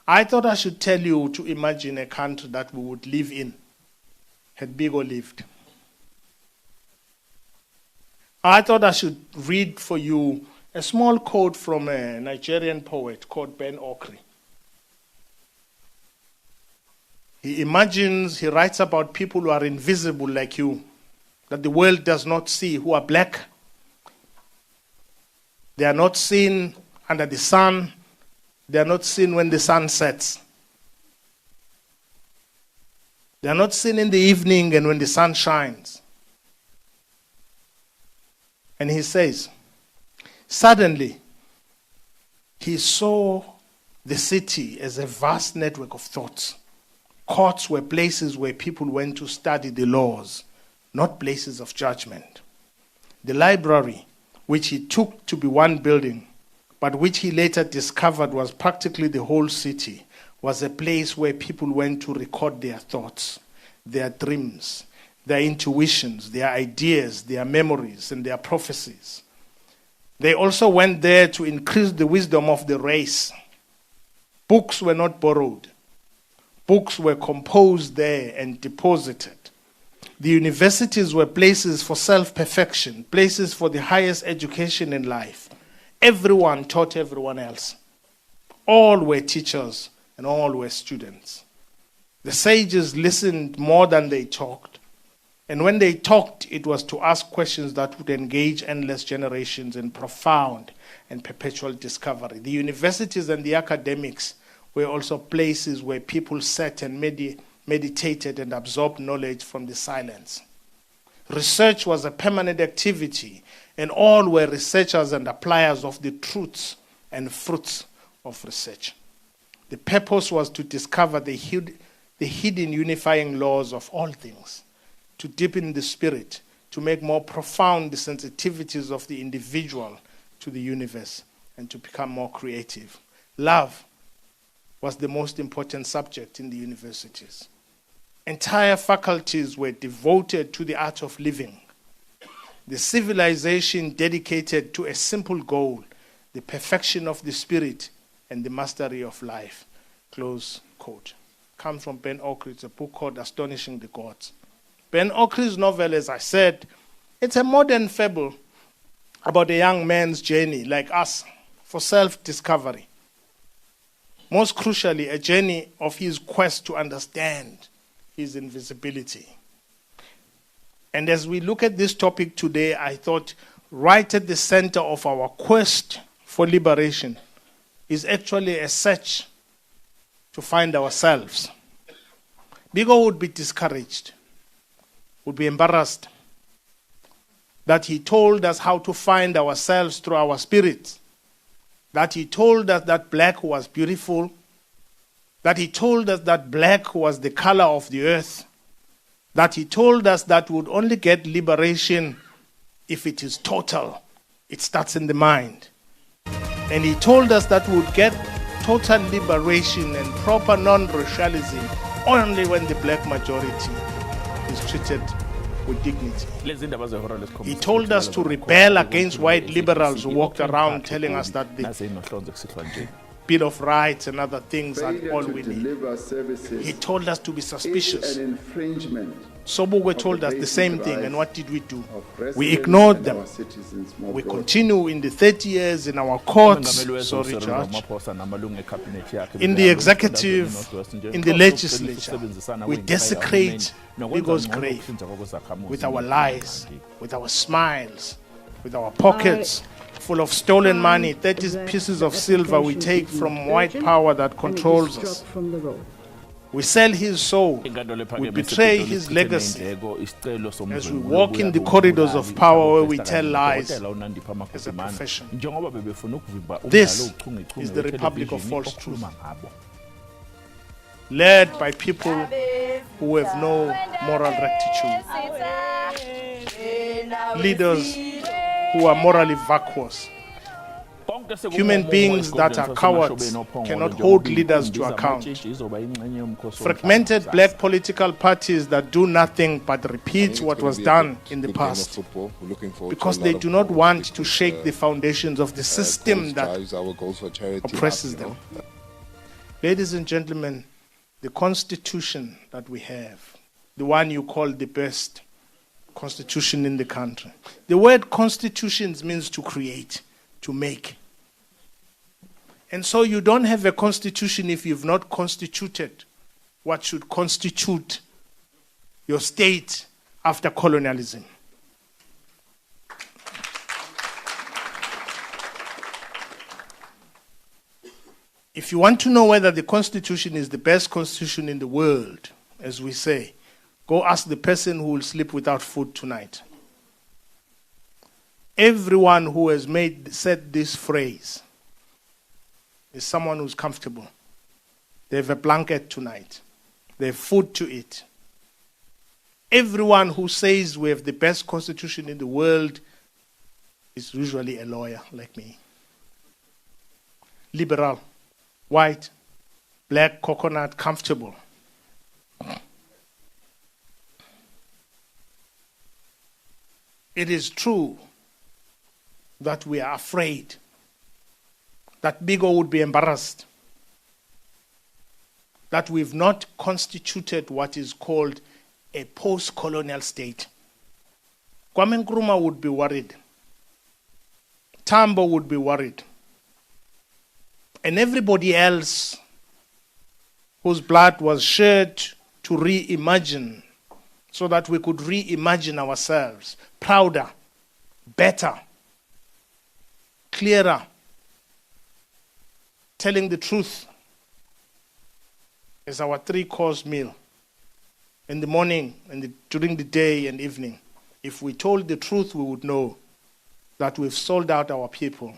I thought I should tell you to imagine a country that we would live in had Biko lived. I thought I should read for you a small quote from a Nigerian poet called Ben Okri. He writes about people who are invisible like you, that the world does not see, who are black. They are not seen under the sun. They are not seen when the sun sets. They are not seen in the evening and when the sun shines. And he says, suddenly, he saw the city as a vast network of thoughts. Courts were places where people went to study the laws, not places of judgment. The library, which he took to be one building, but which he later discovered was practically the whole city, was a place where people went to record their thoughts, their dreams, their intuitions, their ideas, their memories, and their prophecies. They also went there to increase the wisdom of the race. Books were not borrowed. Books were composed there and deposited. The universities were places for self-perfection, places for the highest education in life. Everyone taught everyone else. All were teachers and all were students. The sages listened more than they talked. And when they talked, it was to ask questions that would engage endless generations in profound and perpetual discovery. The universities and the academics were also places where people sat and meditated and absorbed knowledge from the silence. Research was a permanent activity, and all were researchers and appliers of the truths and fruits of research. The purpose was to discover the hidden unifying laws of all things, to deepen the spirit, to make more profound the sensitivities of the individual to the universe, and to become more creative. Love was the most important subject in the universities. Entire faculties were devoted to the art of living. The civilization dedicated to a simple goal, the perfection of the spirit and the mastery of life. Close quote. Comes from Ben Okri's a book called Astonishing the Gods. Ben Okri's novel, as I said, it's a modern fable about a young man's journey, like us, for self-discovery. Most crucially, a journey of his quest to understand his invisibility. And as we look at this topic today, I thought right at the center of our quest for liberation is actually a search to find ourselves. Biko would be discouraged, would be embarrassed that he told us how to find ourselves through our spirits, that he told us that black was beautiful, that he told us that black was the color of the earth, that he told us that we would only get liberation if it is total. It starts in the mind. And he told us that we would get total liberation and proper non-racialism only when the black majority is treated with dignity. He told us to rebel against white liberals who walked around telling us that the Bill of Rights and other things are all we need. He told us to be suspicious. Sobukwe told us the same thing, and what did we do? We ignored them. We continue in the 30 years in our courts, sorry Judge, in the executive, in the legislature. We desecrate Biko's grave with our lies, with our smiles, with our pockets full of stolen money, 30 pieces of silver we take from white power that controls us. We sell his soul. We betray his legacy as we walk in the corridors of power where we tell lies as a profession. This is the Republic of False Truth, led by people who have no moral rectitude, leaders who are morally vacuous. Human beings that are cowards cannot hold leaders to account. Fragmented black political parties that do nothing but repeat what was done in the past because they do not want to shake the foundations of the system that oppresses them. Ladies and gentlemen, the constitution that we have, the one you call the best constitution in the country. The word constitutions means to create, to make. And so you don't have a constitution if you've not constituted what should constitute your state after colonialism. If you want to know whether the constitution is the best constitution in the world, as we say, go ask the person who will sleep without food tonight. Everyone who has said this phrase is someone who's comfortable. They have a blanket tonight. They have food to eat. Everyone who says we have the best constitution in the world is usually a lawyer like me. Liberal, white, black, coconut, comfortable. It is true that we are afraid that Biko would be embarrassed, that we've not constituted what is called a post-colonial state. Kwame Nkrumah would be worried. Tambo would be worried. And everybody else whose blood was shed to reimagine, so that we could reimagine ourselves, prouder, better, clearer, telling the truth is our 3-course meal. In the morning, during the day and evening. If we told the truth, we would know that we've sold out our people.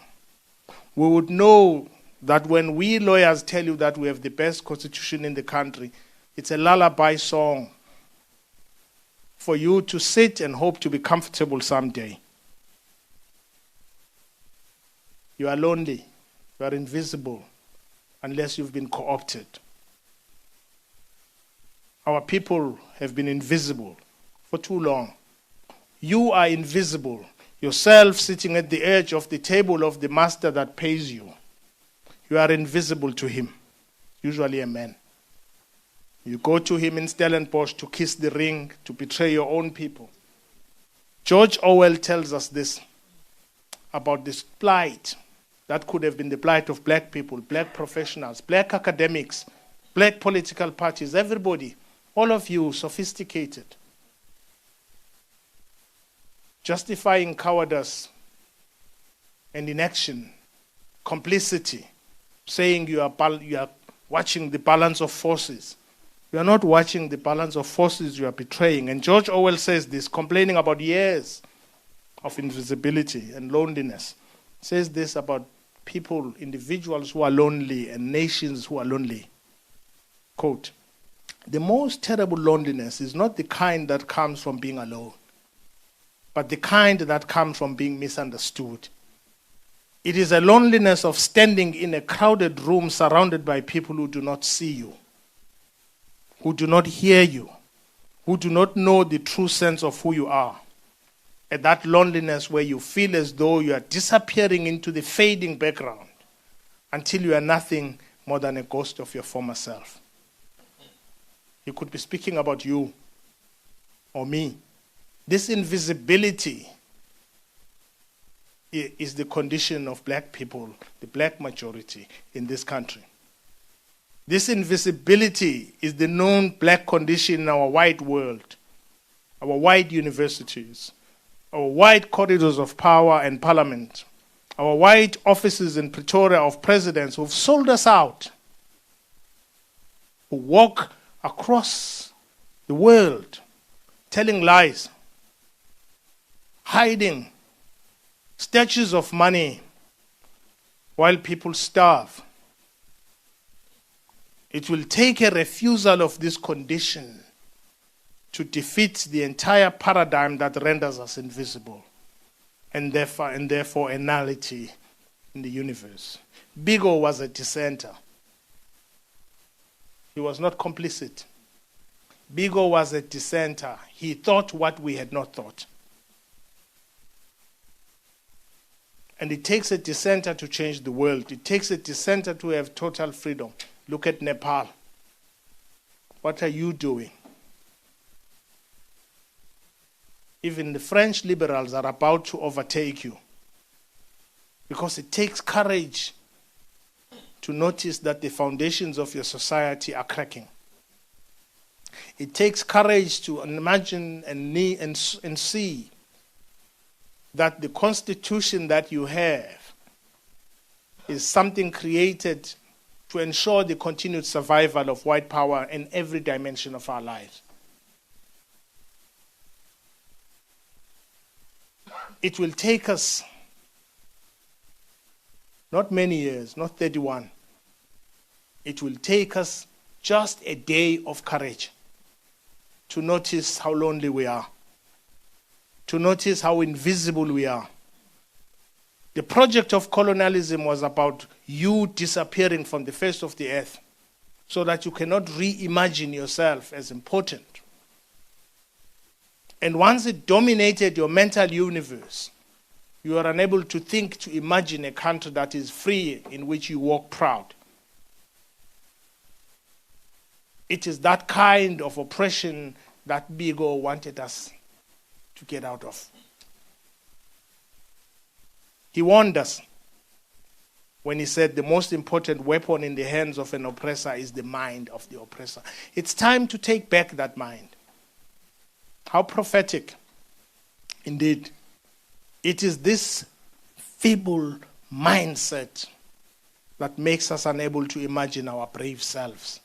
We would know that when we lawyers tell you that we have the best constitution in the country, it's a lullaby song for you to sit and hope to be comfortable someday. You are lonely. You are invisible unless you've been co-opted. Our people have been invisible for too long. You are invisible, yourself sitting at the edge of the table of the master that pays you. You are invisible to him, usually a man. You go to him in Stellenbosch to kiss the ring, to betray your own people. George Orwell tells us this about this plight that could have been the plight of black people, black professionals, black academics, black political parties, everybody. All of you sophisticated, justifying cowardice and inaction, complicity, saying you are watching the balance of forces. You are not watching the balance of forces, you are betraying. And George Orwell says this, complaining about years of invisibility and loneliness. Says this about people, individuals who are lonely and nations who are lonely. Quote, "The most terrible loneliness is not the kind that comes from being alone, but the kind that comes from being misunderstood. It is a loneliness of standing in a crowded room surrounded by people who do not see you, who do not hear you, who do not know the true sense of who you are. At that loneliness where you feel as though you are disappearing into the fading background until you are nothing more than a ghost of your former self." He could be speaking about you or me. This invisibility is the condition of black people, the black majority in this country. This invisibility is the known black condition in our white world, our white universities, our white corridors of power and parliament, our white offices in Pretoria of presidents who've sold us out, who walk across the world telling lies, hiding statues of money while people starve. It will take a refusal of this condition to defeat the entire paradigm that renders us invisible and therefore a nullity in the universe. Biko was a dissenter. He was not complicit. Biko was a dissenter. He thought what we had not thought. And it takes a dissenter to change the world. It takes a dissenter to have total freedom. Look at Nepal. What are you doing? Even the French liberals are about to overtake you, because it takes courage to notice that the foundations of your society are cracking. It takes courage to imagine and see that the constitution that you have is something created to ensure the continued survival of white power in every dimension of our lives. It will take us not many years, not 31. It will take us just a day of courage to notice how lonely we are, to notice how invisible we are. The project of colonialism was about you disappearing from the face of the earth so that you cannot reimagine yourself as important. And once it dominated your mental universe, you are unable to think, to imagine a country that is free, in which you walk proud. It is that kind of oppression that Biko wanted us to get out of. He warned us when he said the most important weapon in the hands of an oppressor is the mind of the oppressor. It's time to take back that mind. How prophetic. Indeed, it is this feeble mindset that makes us unable to imagine our brave selves.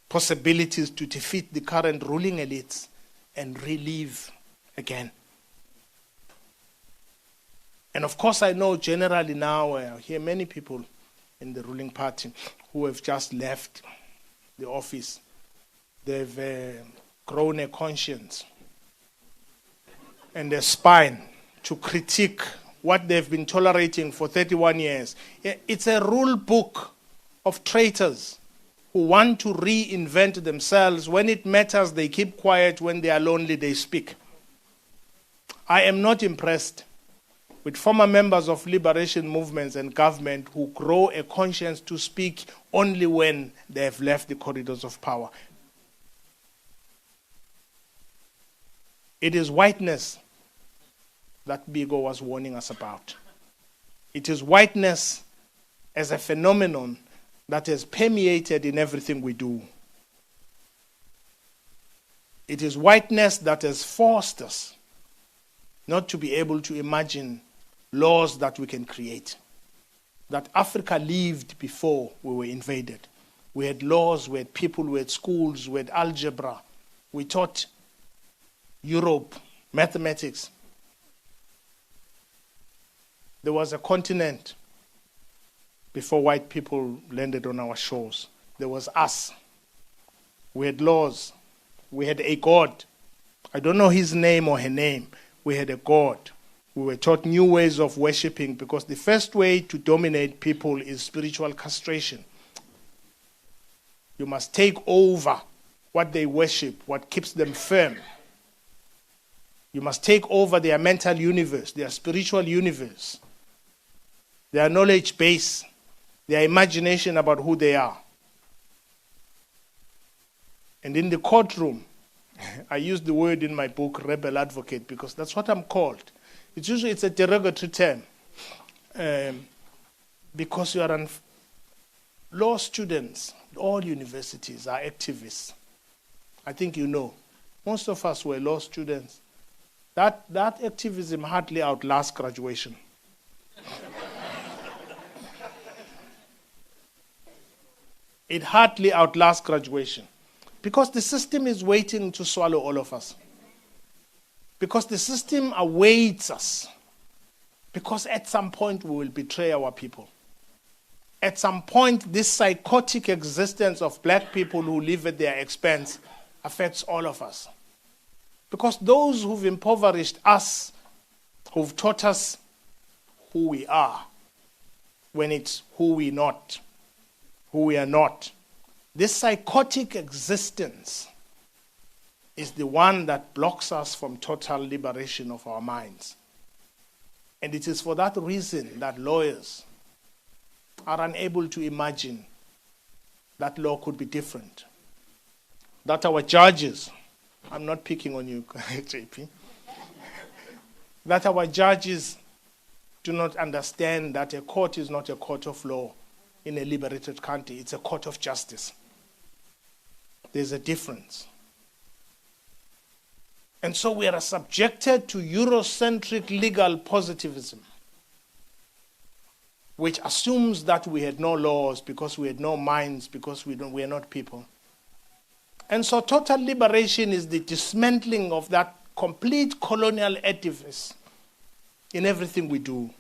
Possibilities to defeat the current ruling elites and relive again. And of course, I know generally now, I hear many people in the ruling party who have just left the office. They've grown a conscience and a spine to critique what they've been tolerating for 31 years. It's a rule book of traitors who want to reinvent themselves. When it matters, they keep quiet. When they are lonely, they speak. I am not impressed with former members of liberation movements and government who grow a conscience to speak only when they have left the corridors of power. It is whiteness that Biko was warning us about. It is whiteness as a phenomenon that has permeated in everything we do. It is whiteness that has forced us not to be able to imagine laws that we can create. That Africa lived before we were invaded. We had laws, we had people, we had schools, we had algebra. We taught Europe mathematics. There was a continent before white people landed on our shores. There was us. We had laws. We had a God. I don't know his name or her name. We had a God. We were taught new ways of worshipping because the first way to dominate people is spiritual castration. You must take over what they worship, what keeps them firm. You must take over their mental universe, their spiritual universe, their knowledge base, their imagination about who they are. And in the courtroom, I use the word in my book, rebel advocate, because that's what I'm called. It's a derogatory term. Because you are law students, all universities are activists. I think you know. Most of us were law students. That activism hardly outlasts graduation. It hardly outlasts graduation. Because the system is waiting to swallow all of us. Because the system awaits us. Because at some point we will betray our people. At some point, this psychotic existence of black people who live at their expense affects all of us. Because those who've impoverished us, who've taught us who we are, when it's who we are not. This psychotic existence is the one that blocks us from total liberation of our minds. And it is for that reason that lawyers are unable to imagine that law could be different. That our judges, I'm not picking on you, JP, that our judges do not understand that a court is not a court of law in a liberated country. It's a court of justice. There's a difference. And so we are subjected to Eurocentric legal positivism, which assumes that we had no laws because we had no minds, because we are not people. And so total liberation is the dismantling of that complete colonial edifice in everything we do,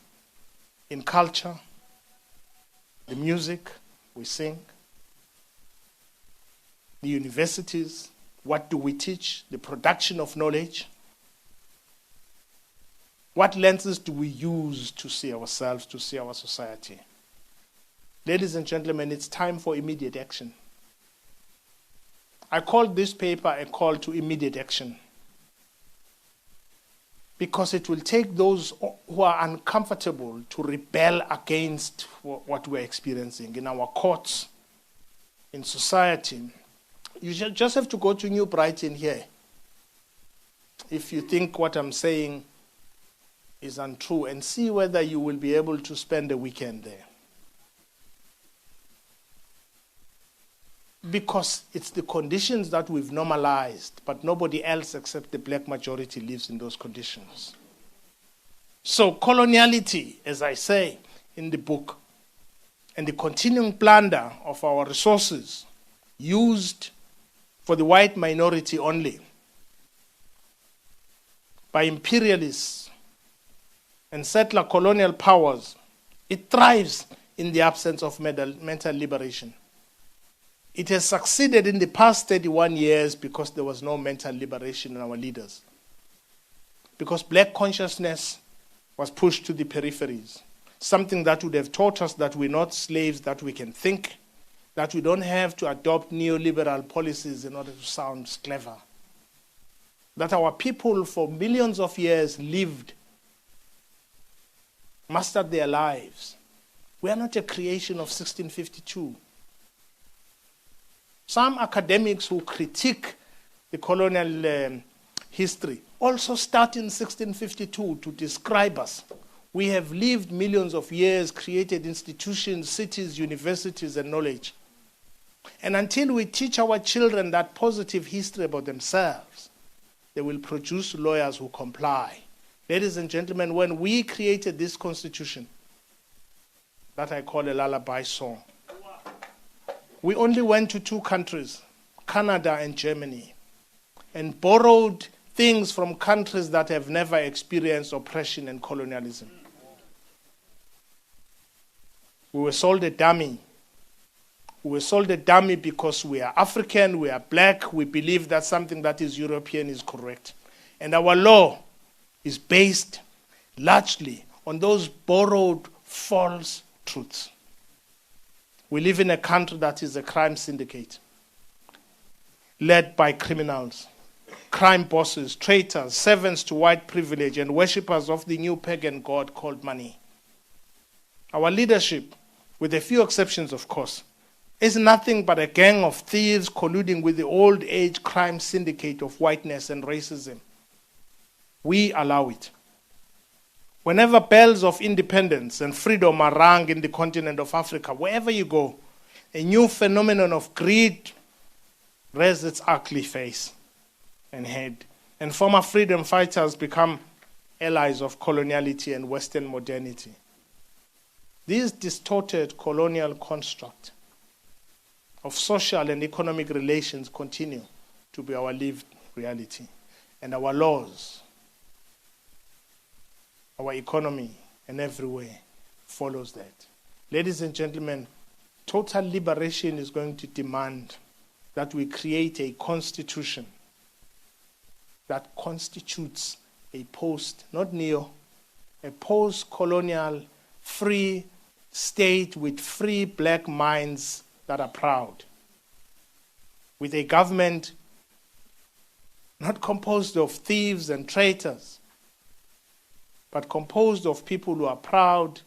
in culture, the music we sing, the universities, What do we teach? The production of knowledge. What lenses do we use to see ourselves, to see our society? Ladies and gentlemen, it's time for immediate action. I called this paper a call to immediate action because it will take those who are uncomfortable to rebel against what we're experiencing in our courts, in society. You just have to go to New Brighton here if you think what I'm saying is untrue, and see whether you will be able to spend a weekend there. Because it's the conditions that we've normalized, but nobody else except the black majority lives in those conditions. So coloniality, as I say in the book, and the continuing plunder of our resources used for the white minority only by imperialists and settler colonial powers, it thrives in the absence of mental liberation. It has succeeded in the past 31 years because there was no mental liberation in our leaders. Because black consciousness was pushed to the peripheries. Something that would have taught us that we're not slaves, that we can think, that we don't have to adopt neoliberal policies in order to sound clever. That our people for millions of years lived, mastered their lives. We are not a creation of 1652. Some academics who critique the colonial history also start in 1652 to describe us. We have lived millions of years, created institutions, cities, universities, and knowledge. And until we teach our children that positive history about themselves, they will produce lawyers who comply. Ladies and gentlemen, when we created this constitution, that I call a lullaby song, we only went to 2 countries, Canada and Germany, and borrowed things from countries that have never experienced oppression and colonialism. We were sold a dummy. We were sold a dummy because we are African, we are black, we believe that something that is European is correct. And our law is based largely on those borrowed false truths. We live in a country that is a crime syndicate, led by criminals, crime bosses, traitors, servants to white privilege, and worshippers of the new pagan god called money. Our leadership, with a few exceptions of course, is nothing but a gang of thieves colluding with the old age crime syndicate of whiteness and racism. We allow it. Whenever bells of independence and freedom are rung in the continent of Africa, wherever you go, a new phenomenon of greed rears its ugly face and head, and former freedom fighters become allies of coloniality and Western modernity. This distorted colonial construct of social and economic relations continue to be our lived reality, and our laws, our economy, and everywhere follows that. Ladies and gentlemen, total liberation is going to demand that we create a constitution that constitutes a not neo, a post-colonial free state with free black minds that are proud, with a government not composed of thieves and traitors, but composed of people who are proud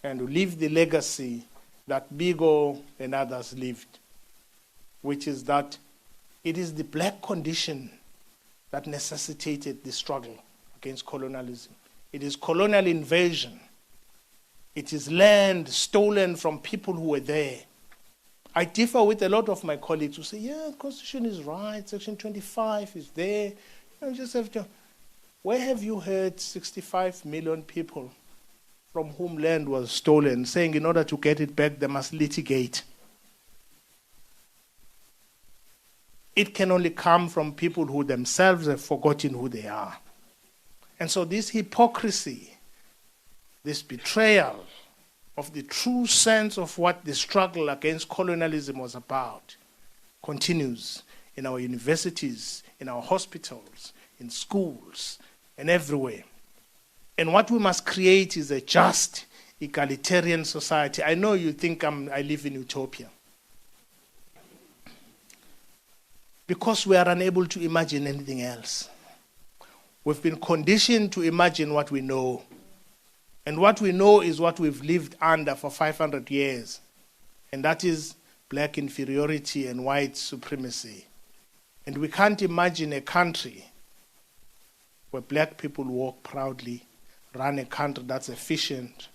and who live the legacy that Biko and others lived, which is that it is the black condition that necessitated the struggle against colonialism. It is colonial invasion. It is land stolen from people who were there. I differ with a lot of my colleagues who say, yeah, the Constitution is right, Section 25 is there. You just have to. Where have you heard 65 million people from whom land was stolen saying in order to get it back, they must litigate? It can only come from people who themselves have forgotten who they are. And so this hypocrisy, this betrayal of the true sense of what the struggle against colonialism was about, continues in our universities, in our hospitals, in schools, and everywhere. And what we must create is a just, egalitarian society. I know you think I live in utopia. Because we are unable to imagine anything else. We've been conditioned to imagine what we know. And what we know is what we've lived under for 500 years. And that is black inferiority and white supremacy. And we can't imagine a country where black people walk proudly, run a country that's efficient,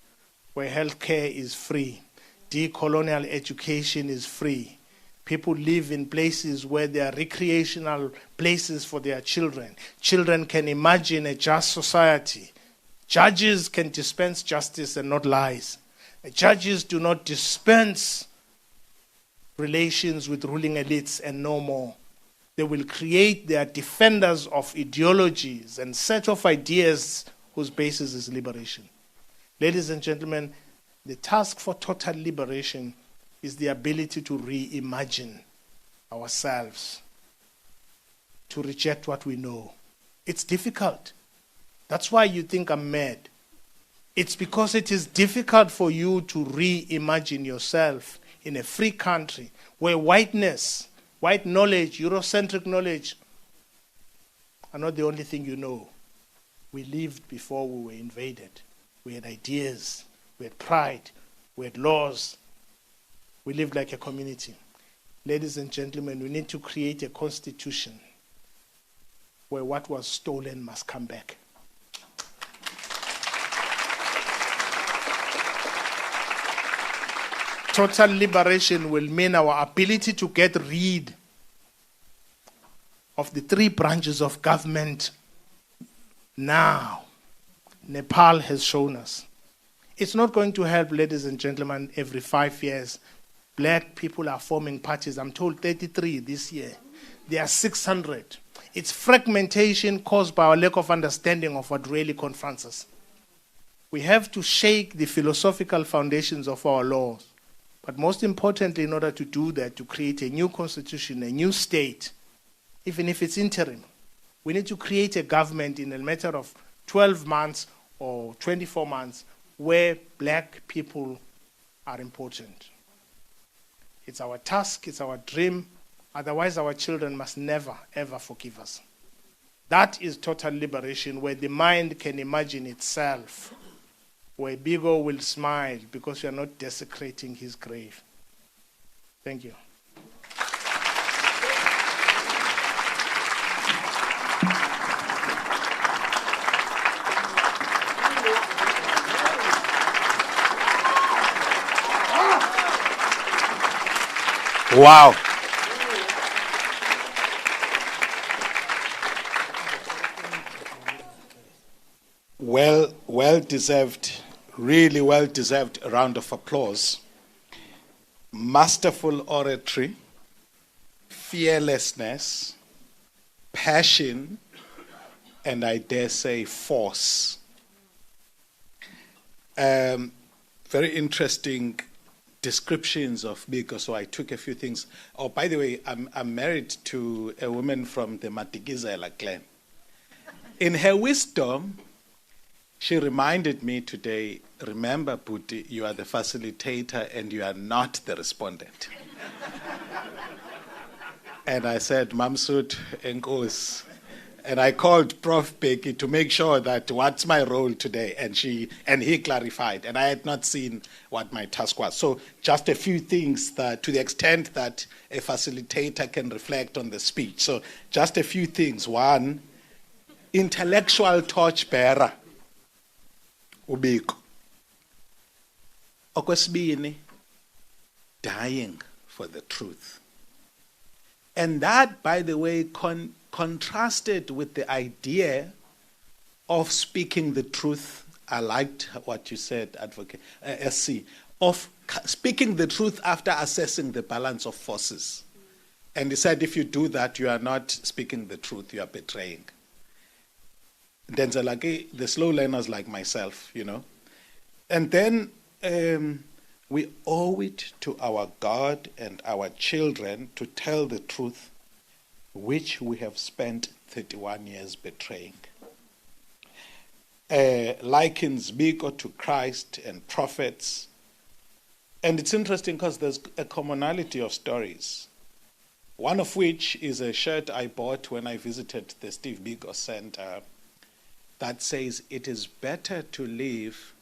where healthcare is free, decolonial education is free. People live in places where there are recreational places for their children. Children can imagine a just society. Judges can dispense justice and not lies. Judges do not dispense relations with ruling elites and no more. They will create their defenders of ideologies and set of ideas whose basis is liberation. Ladies and gentlemen, the task for total liberation is the ability to reimagine ourselves, to reject what we know. It's difficult. That's why you think I'm mad. It's because it is difficult for you to reimagine yourself in a free country where whiteness, white knowledge, Eurocentric knowledge are not the only thing you know. We lived before we were invaded. We had ideas, we had pride, we had laws. We lived like a community. Ladies and gentlemen, we need to create a constitution where what was stolen must come back. Total liberation will mean our ability to get rid of the 3 branches of government now. Nepal has shown us. It's not going to help, ladies and gentlemen, every 5 years. Black people are forming parties. I'm told 33 this year. There are 600. It's fragmentation caused by our lack of understanding of what really confronts us. We have to shake the philosophical foundations of our laws. But most importantly, in order to do that, to create a new constitution, a new state, even if it's interim, we need to create a government in a matter of 12 months or 24 months where black people are important. It's our task, it's our dream. Otherwise, our children must never, ever forgive us. That is total liberation, where the mind can imagine itself, where Biko will smile because we are not desecrating his grave. Thank you. Wow. Well deserved, really well deserved round of applause. Masterful oratory, fearlessness, passion, and I dare say force. Very interesting descriptions of Biko, so I took a few things. Oh, by the way, I'm married to a woman from the Matikizela clan. In her wisdom, she reminded me today, remember, Puti, you are the facilitator and you are not the respondent. And I said, Mamsut Enkos. And I called Prof. Becky to make sure that what's my role today, and he clarified, and I had not seen what my task was. So just a few things that, to the extent that a facilitator can reflect on the speech. So just a few things. One, intellectual torchbearer, uBiko. Okwesibini, dying for the truth. And that, by the way, contrasted with the idea of speaking the truth. I liked what you said, Advocate SC, of speaking the truth after assessing the balance of forces. And he said, if you do that, you are not speaking the truth, you are betraying. Denzelake, the slow learners like myself, you know. And then we owe it to our God and our children to tell the truth which we have spent 31 years betraying. Likens Biko to Christ and prophets. And it's interesting because there's a commonality of stories, one of which is a shirt I bought when I visited the Steve Biko Center that says, it is better to live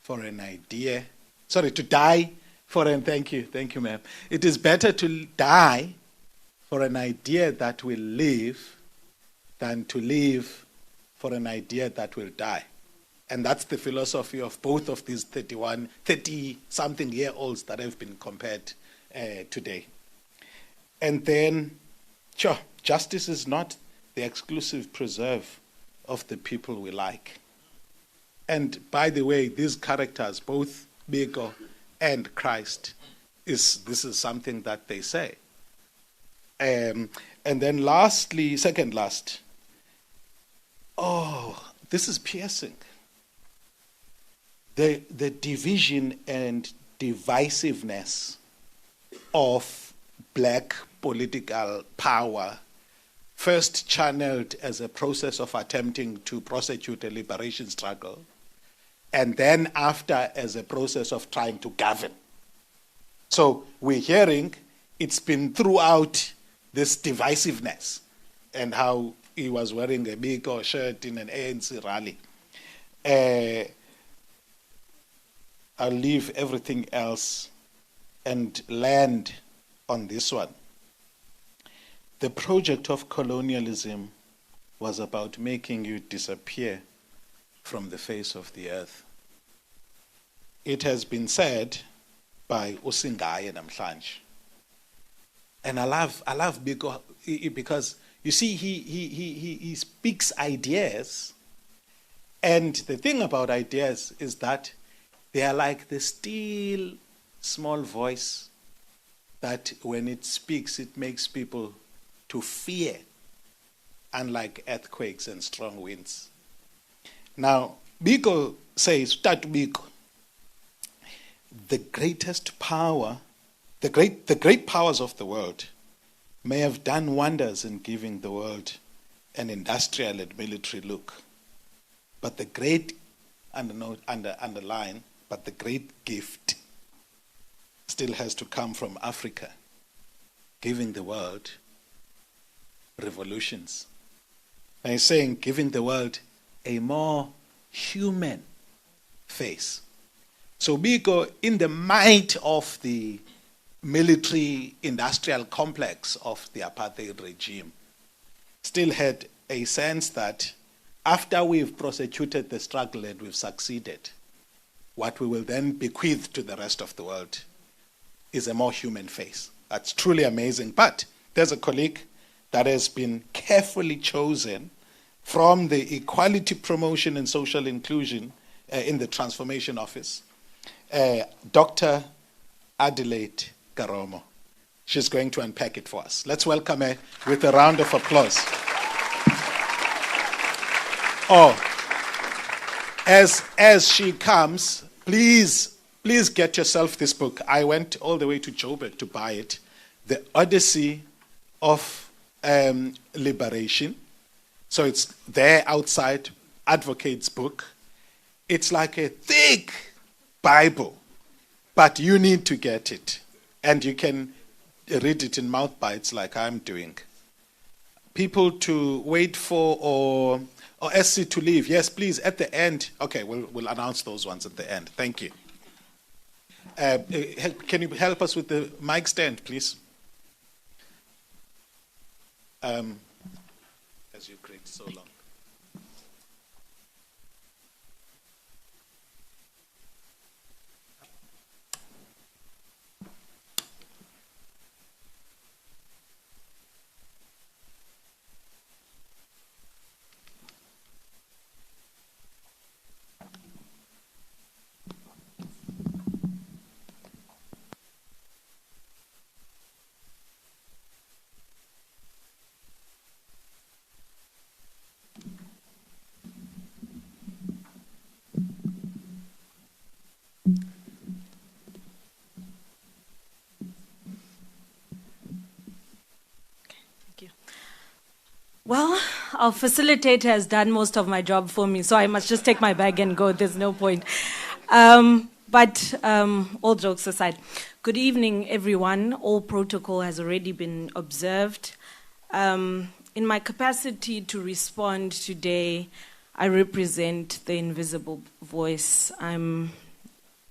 for an idea, to die for an, thank you ma'am. It is better to die for an idea that will live than to live for an idea that will die. And that's the philosophy of both of these 30-something year olds that have been compared today. And then, justice is not the exclusive preserve of the people we like. And by the way, these characters, both Biko and Christ, this is something that they say. And then lastly, second last, this is piercing. The division and divisiveness of black political power, first channeled as a process of attempting to prosecute a liberation struggle, and then after as a process of trying to govern. So we're hearing it's been throughout this divisiveness, and how he was wearing a Biko shirt in an ANC rally. I'll leave everything else and land on this one. The project of colonialism was about making you disappear from the face of the earth. It has been said by Usingaye Namhlanje. And I love Biko because you see he speaks ideas, and the thing about ideas is that they are like the still small voice that when it speaks, it makes people to fear, unlike earthquakes and strong winds. Now, Biko says, Biko, the greatest power, the great powers of the world may have done wonders in giving the world an industrial and military look. But the great, underline, but the great gift still has to come from Africa, giving the world revolutions. And he's saying, giving the world a more human face. So Biko, in the might of the military industrial complex of the apartheid regime, still had a sense that after we've prosecuted the struggle and we've succeeded, what we will then bequeath to the rest of the world is a more human face. That's truly amazing. But there's a colleague that has been carefully chosen from the Equality Promotion and Social Inclusion in the Transformation Office, Dr. Adelaide Garomo. She's going to unpack it for us. Let's welcome her with a round of applause. As she comes, please get yourself this book. I went all the way to Joburg to buy it. The Odyssey of Liberation. So it's there outside, Advocate's book. It's like a thick Bible, but you need to get it. And you can read it in mouth bites like I'm doing. People to wait for or SC to leave. Yes, please, at the end. Okay, we'll announce those ones at the end. Thank you. Can you help us with the mic stand, please? As you create so long. our facilitator has done most of my job for me, so I must just take my bag and go. There's no point. But all jokes aside, good evening, everyone. All protocol has already been observed. In my capacity to respond today, I represent the invisible voice. I'm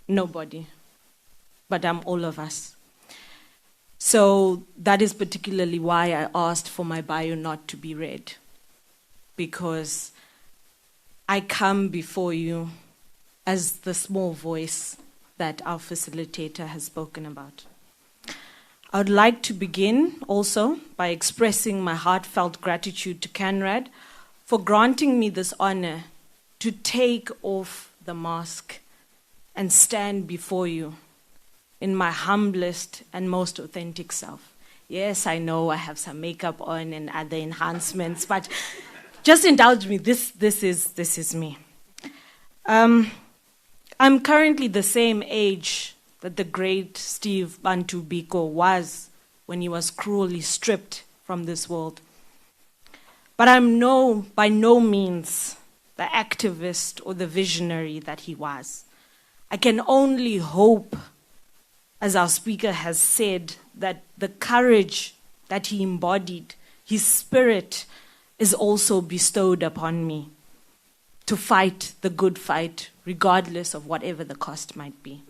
nobody, but I'm all of us. So that is particularly why I asked for my bio not to be read, because I come before you as the small voice that our facilitator has spoken about. I would like to begin also by expressing my heartfelt gratitude to CANRAD for granting me this honor to take off the mask and stand before you in my humblest and most authentic self. Yes, I know I have some makeup on and other enhancements, but just indulge me. This is me. I'm currently the same age that the great Steve Biko was when he was cruelly stripped from this world. But I'm by no means the activist or the visionary that he was. I can only hope, as our speaker has said, that the courage that he embodied, his spirit, is also bestowed upon me to fight the good fight, regardless of whatever the cost might be.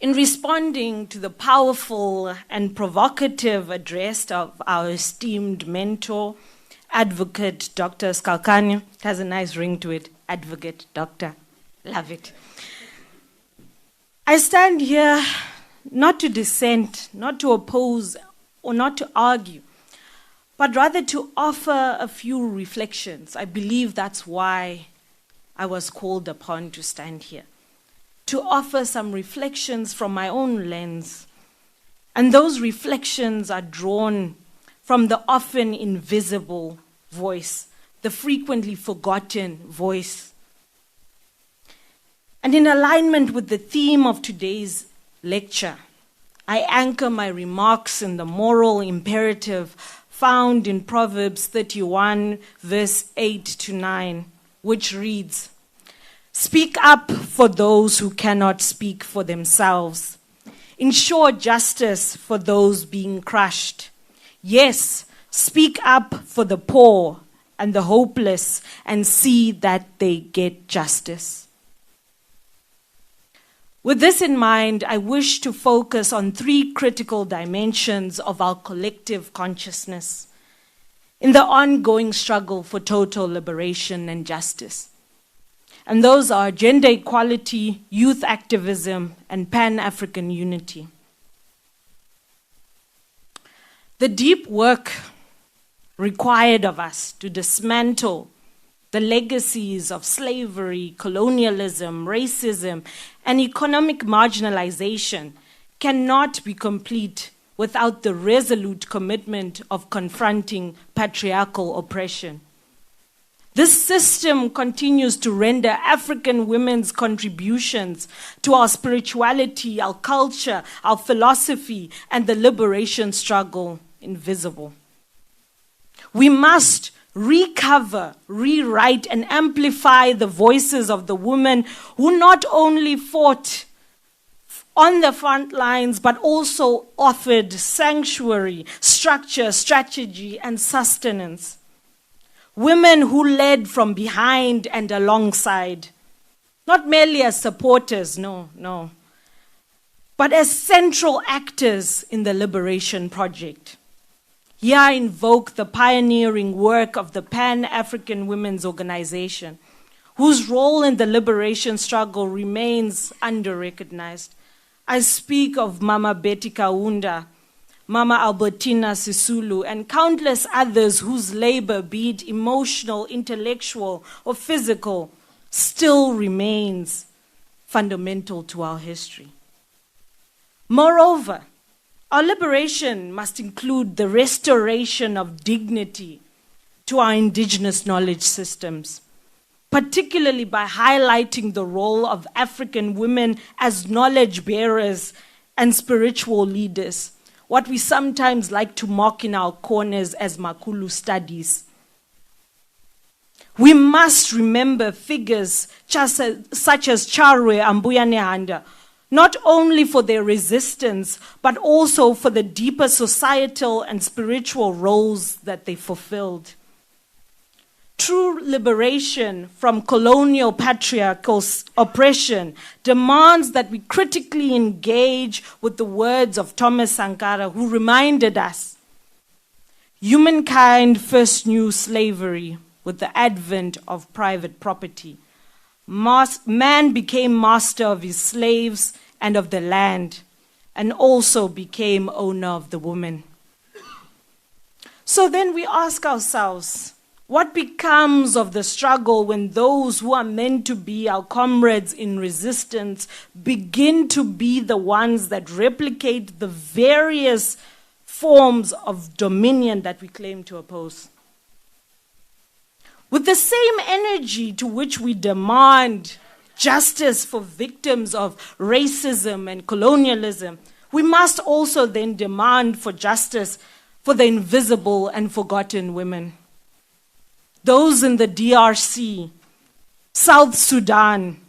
In responding to the powerful and provocative address of our esteemed mentor, Advocate Dr. Skhakhane, it has a nice ring to it, Advocate Doctor, love it. I stand here not to dissent, not to oppose, or not to argue, but rather to offer a few reflections. I believe that's why I was called upon to stand here, to offer some reflections from my own lens. And those reflections are drawn from the often invisible voice, the frequently forgotten voice. And in alignment with the theme of today's lecture, I anchor my remarks in the moral imperative found in Proverbs 31, verse 8 to 9, which reads, "Speak up for those who cannot speak for themselves. Ensure justice for those being crushed. Yes, speak up for the poor and the hopeless and see that they get justice." With this in mind, I wish to focus on three critical dimensions of our collective consciousness in the ongoing struggle for total liberation and justice. And those are gender equality, youth activism, and Pan-African unity. The deep work required of us to dismantle the legacies of slavery, colonialism, racism, and economic marginalization cannot be complete without the resolute commitment of confronting patriarchal oppression. This system continues to render African women's contributions to our spirituality, our culture, our philosophy, and the liberation struggle invisible. We must recover, rewrite, and amplify the voices of the women who not only fought on the front lines, but also offered sanctuary, structure, strategy, and sustenance. Women who led from behind and alongside, not merely as supporters, no, but as central actors in the liberation project. Here I invoke the pioneering work of the Pan-African Women's Organization, whose role in the liberation struggle remains under-recognized. I speak of Mama Betty Kaunda, Mama Albertina Sisulu, and countless others whose labor, be it emotional, intellectual, or physical, still remains fundamental to our history. Moreover, our liberation must include the restoration of dignity to our indigenous knowledge systems, particularly by highlighting the role of African women as knowledge bearers and spiritual leaders, what we sometimes like to mock in our corners as Makulu studies. We must remember figures such as Charwe Ambuyane, not only for their resistance, but also for the deeper societal and spiritual roles that they fulfilled. True liberation from colonial patriarchal oppression demands that we critically engage with the words of Thomas Sankara, who reminded us, humankind first knew slavery with the advent of private property. Man became master of his slaves and of the land, and also became owner of the woman. So then we ask ourselves, what becomes of the struggle when those who are meant to be our comrades in resistance begin to be the ones that replicate the various forms of dominion that we claim to oppose? With the same energy to which we demand justice for victims of racism and colonialism, we must also then demand for justice for the invisible and forgotten women. Those in the DRC, South Sudan,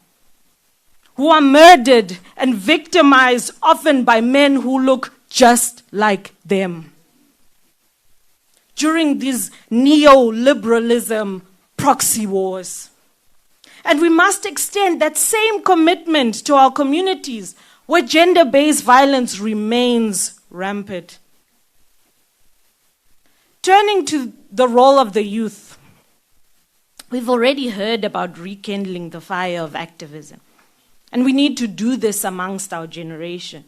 who are murdered and victimized often by men who look just like them. During these neoliberalism proxy wars. And we must extend that same commitment to our communities where gender-based violence remains rampant. Turning to the role of the youth, we've already heard about rekindling the fire of activism, and we need to do this amongst our generation.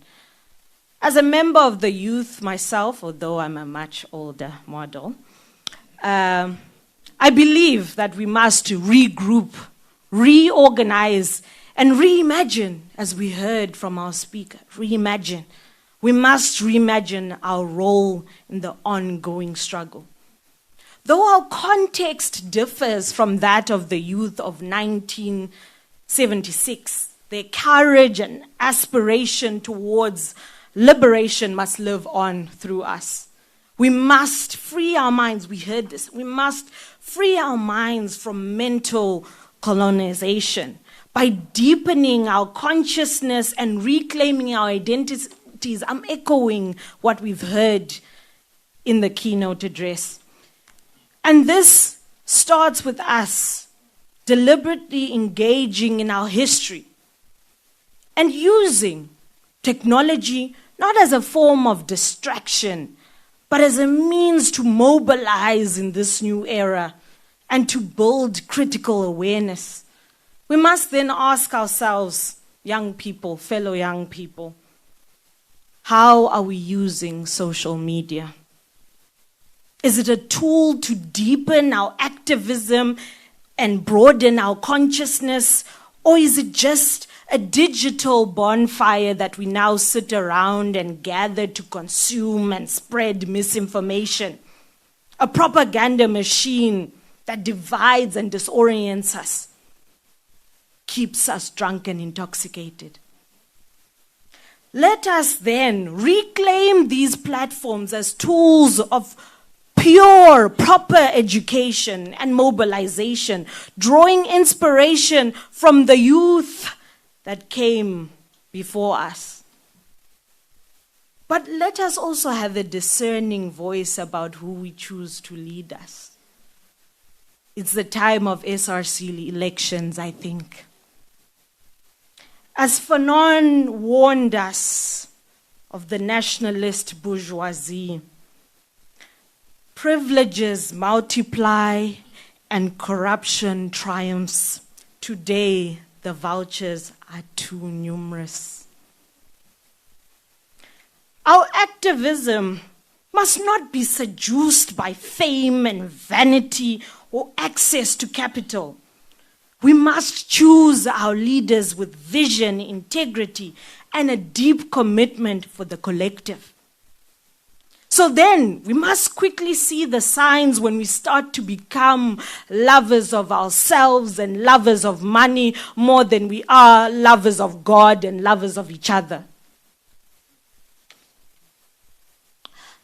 As a member of the youth myself, although I'm a much older model, I believe that we must regroup, reorganize, and reimagine, as we heard from our speaker, reimagine. We must reimagine our role in the ongoing struggle. Though our context differs from that of the youth of 1976, their courage and aspiration towards liberation must live on through us. We must free our minds, we heard this, we must free our minds from mental colonization by deepening our consciousness and reclaiming our identities. I'm echoing what we've heard in the keynote address. And this starts with us deliberately engaging in our history and using technology not as a form of distraction, but as a means to mobilize in this new era and to build critical awareness. We must then ask ourselves, young people, fellow young people, how are we using social media? Is it a tool to deepen our activism and broaden our consciousness, or is it just a digital bonfire that we now sit around and gather to consume and spread misinformation? A propaganda machine that divides and disorients us, keeps us drunk and intoxicated. Let us then reclaim these platforms as tools of pure, proper education and mobilization, drawing inspiration from the youth that came before us. But let us also have a discerning voice about who we choose to lead us. It's the time of SRC elections, I think. As Fanon warned us of the nationalist bourgeoisie, privileges multiply and corruption triumphs. Today, the vultures are too numerous. Our activism must not be seduced by fame and vanity or access to capital. We must choose our leaders with vision, integrity, and a deep commitment for the collective. So then, we must quickly see the signs when we start to become lovers of ourselves and lovers of money more than we are lovers of God and lovers of each other.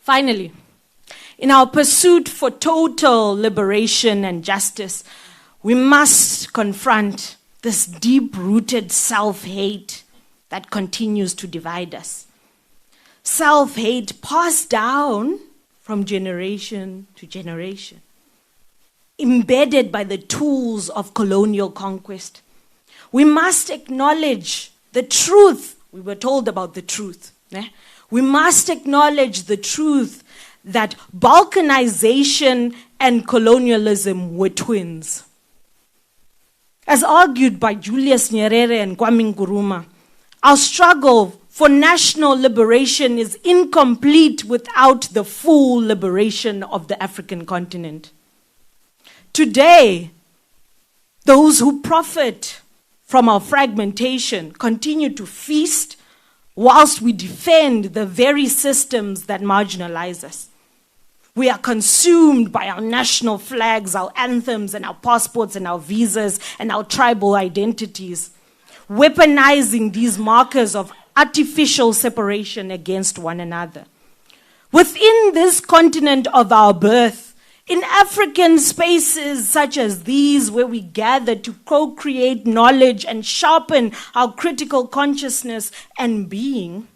Finally, in our pursuit for total liberation and justice, we must confront this deep-rooted self-hate that continues to divide us. Self-hate passed down from generation to generation, embedded by the tools of colonial conquest. We must acknowledge the truth. We were told about the truth. We must acknowledge the truth that balkanization and colonialism were twins. As argued by Julius Nyerere and Kwame Nkrumah, our struggle for national liberation is incomplete without the full liberation of the African continent. Today, those who profit from our fragmentation continue to feast whilst we defend the very systems that marginalize us. We are consumed by our national flags, our anthems, and our passports, and our visas, and our tribal identities, weaponizing these markers of artificial separation against one another. Within this continent of our birth, in African spaces such as these, where we gather to co-create knowledge and sharpen our critical consciousness and being,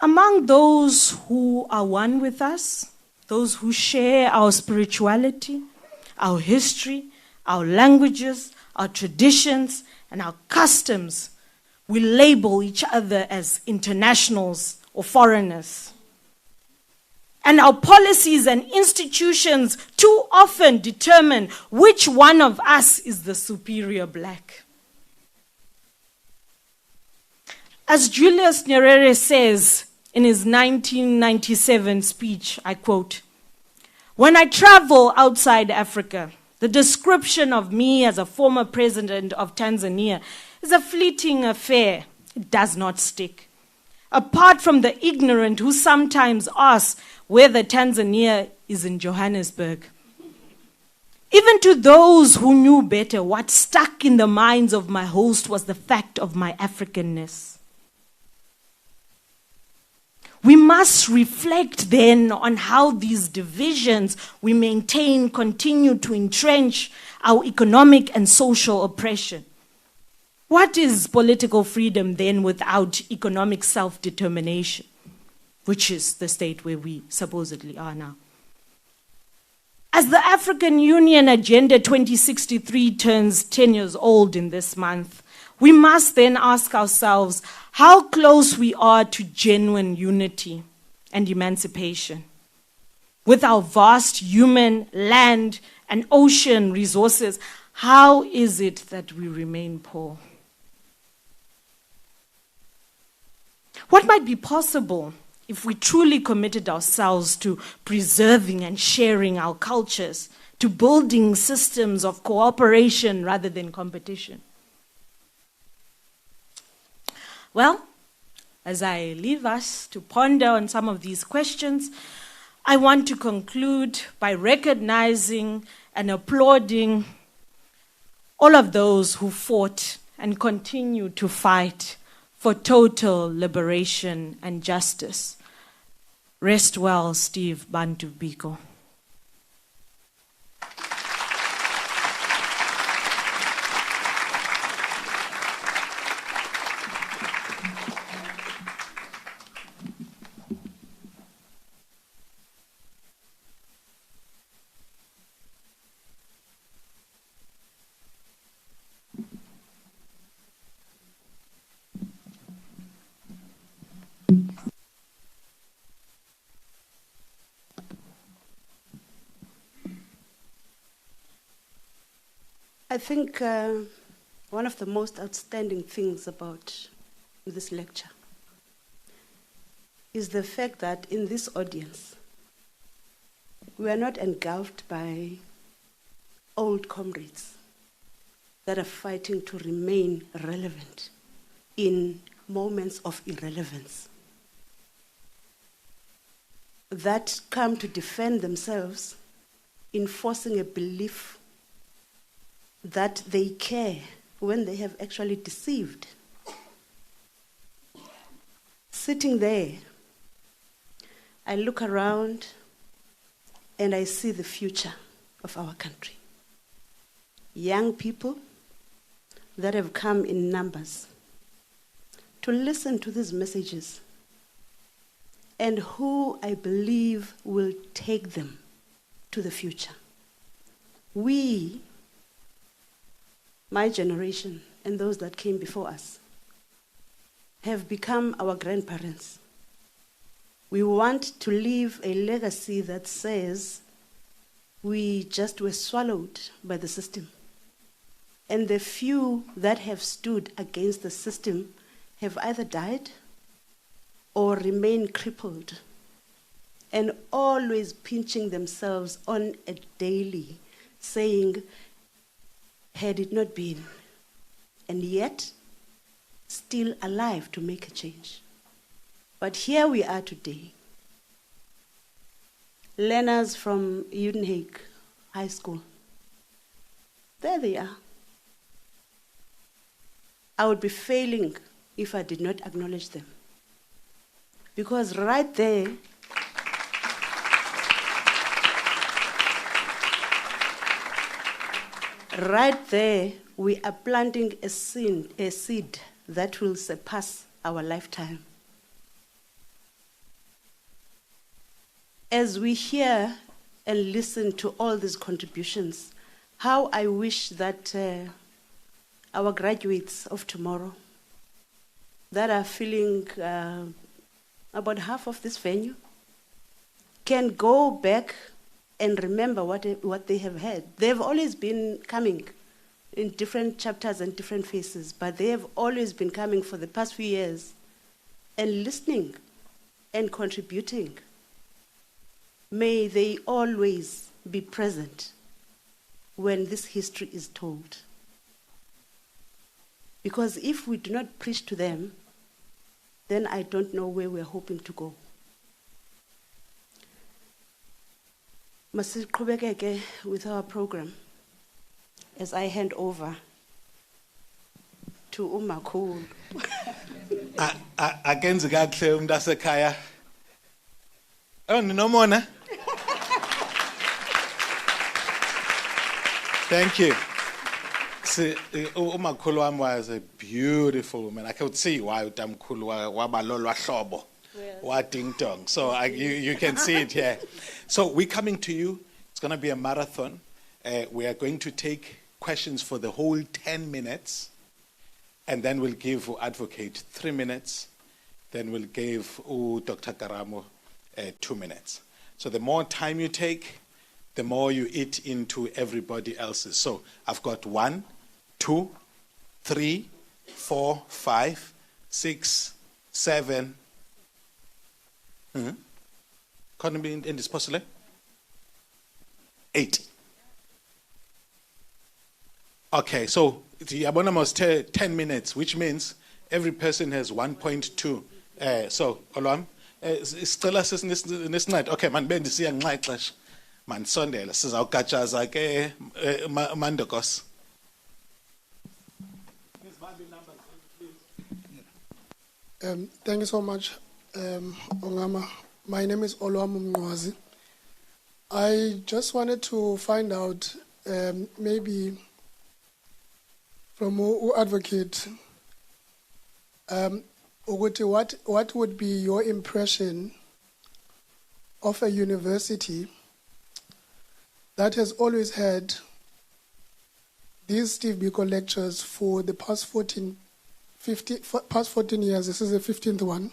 among those who are one with us, those who share our spirituality, our history, our languages, our traditions, and our customs, we label each other as internationals or foreigners. And our policies and institutions too often determine which one of us is the superior black. As Julius Nyerere says in his 1997 speech, I quote, "When I travel outside Africa, the description of me as a former president of Tanzania is a fleeting affair. It does not stick. Apart from the ignorant who sometimes ask whether Tanzania is in Johannesburg. Even to those who knew better, what stuck in the minds of my host was the fact of my Africanness." We must reflect then on how these divisions we maintain continue to entrench our economic and social oppression. What is political freedom then without economic self-determination, which is the state where we supposedly are now? As the African Union Agenda 2063 turns 10 years old in this month, we must then ask ourselves how close we are to genuine unity and emancipation. With our vast human, land, and ocean resources, how is it that we remain poor? What might be possible if we truly committed ourselves to preserving and sharing our cultures, to building systems of cooperation rather than competition? Well, as I leave us to ponder on some of these questions, I want to conclude by recognizing and applauding all of those who fought and continue to fight for total liberation and justice. Rest well, Steve Biko. I think one of the most outstanding things about this lecture is the fact that in this audience, we are not engulfed by old comrades that are fighting to remain relevant in moments of irrelevance, that come to defend themselves, enforcing a belief that they care when they have actually deceived. Sitting there, I look around and I see the future of our country. young people that have come in numbers to listen to these messages and who I believe will take them to the future. We, my generation and those that came before us, have become our grandparents. We want to leave a legacy that says we just were swallowed by the system. And the few that have stood against the system have either died or remained crippled and always pinching themselves on a daily, saying, had it not been, and yet still alive to make a change. But here we are today. Learners from Udenhague High School. There they are. I would be failing if I did not acknowledge them. Because right there, we are planting a seed that will surpass our lifetime. As we hear and listen to all these contributions, how I wish that our graduates of tomorrow that are filling about half of this venue can go back and remember what they have had. They've always been coming in different chapters and different phases, but they have always been coming for the past few years and listening and contributing. May they always be present when this history is told. Because if we do not preach to them, then I don't know where we're hoping to go. Masiqhubekeke with our program as I hand over to umakhulu. Akenze kahle umuntu asekhaya. Ninomona? Thank you. See, umakhulu wami was a beautiful woman. I could see why utamkhulu wabalolwa hlobo. Wa ding dong. So you can see it here. So we're coming to you. It's going to be a marathon. We are going to take questions for the whole 10 minutes. And then we'll give advocate 3 minutes. Then we'll give Dr. Karamo 2 minutes. So the more time you take, the more you eat into everybody else's. So I've got 1, 2, 3, 4, 5, 6, 7. Can be in this possible? 8. Okay, so the abonnement is 10 minutes, which means every person has 1.2. So, Olwam, still us in this night. Okay, man, Ben, this young night clash. Man, Sunday, this is our catchers like Mandokos. Thank you so much, Ongama. My name is Olwam Mngwazi. I just wanted to find out, maybe from who advocate, what would be your impression of a university that has always had these Steve Biko lectures for the past 14 years. This is the 15th one.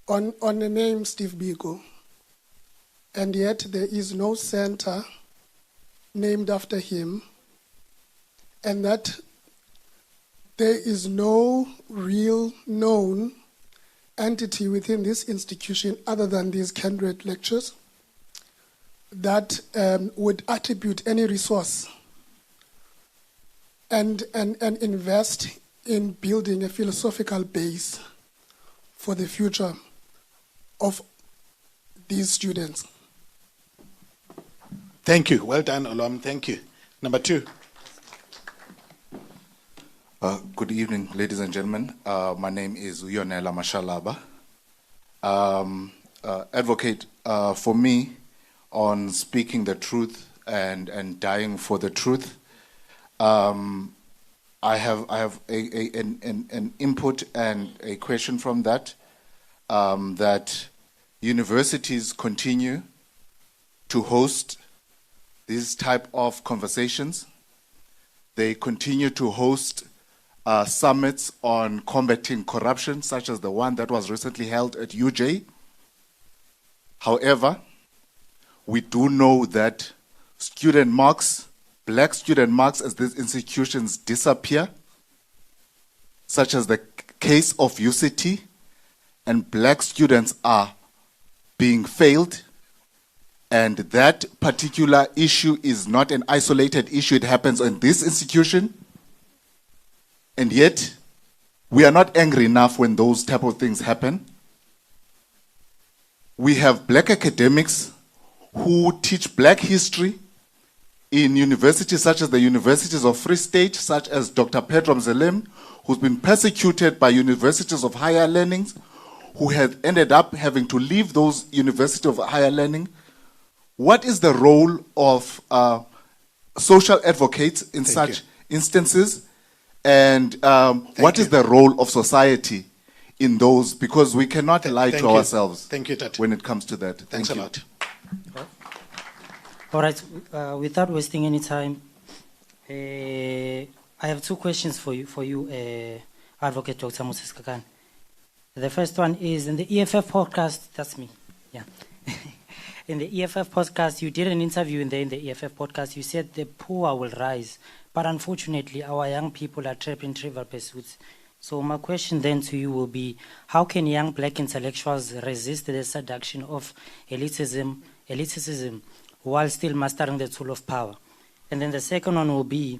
On the name Steve Biko. And yet there is no center named after him. And that there is no real known entity within this institution other than these candidate lectures that would attribute any resource and invest in building a philosophical base for the future of these students. Thank you. Well done, Olwam. Thank you. Number 2. Good evening, ladies and gentlemen. My name is Uyonela Mashalaba. Advocate, for me, on speaking the truth and dying for the truth. I have an input and a question from that, that universities continue to host these type of conversations. They continue to host summits on combating corruption, such as the one that was recently held at UJ. However, we do know that student marks, black student marks, as these institutions disappear, such as the case of UCT, and black students are being failed, and that particular issue is not an isolated issue. It happens in this institution, and yet we are not angry enough when those type of things happen. We have black academics who teach black history in universities such as the universities of Free State, such as Dr. Pedro Mzelem, who's been persecuted by universities of higher learning, who has ended up having to leave those universities of higher learning. What is the role of social advocates in such instances? And what is the role of society in those? Because we cannot lie to ourselves when it comes to that. Thanks a lot. All right, without wasting any time, I have two questions for you, Advocate Dr. Muzi Skhakhane. The first one is, in the EFF podcast, that's me, yeah. In the EFF podcast, you did an interview in the EFF podcast. You said the poor will rise, but unfortunately, our young people are trapped in trivial pursuits. So my question then to you will be, how can young black intellectuals resist the seduction of elitism while still mastering the tool of power? And then the second one will be,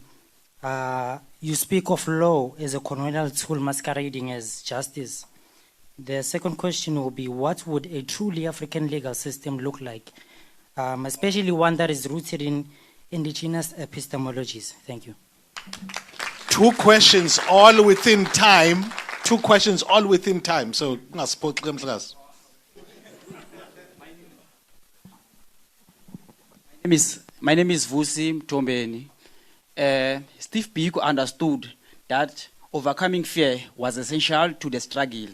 you speak of law as a colonial tool masquerading as justice. The second question will be, what would a truly African legal system look like, especially one that is rooted in indigenous epistemologies? Thank you. Two questions all within time. So, my name is Vusi Mtombeni. Steve Biko understood that overcoming fear was essential to the struggle.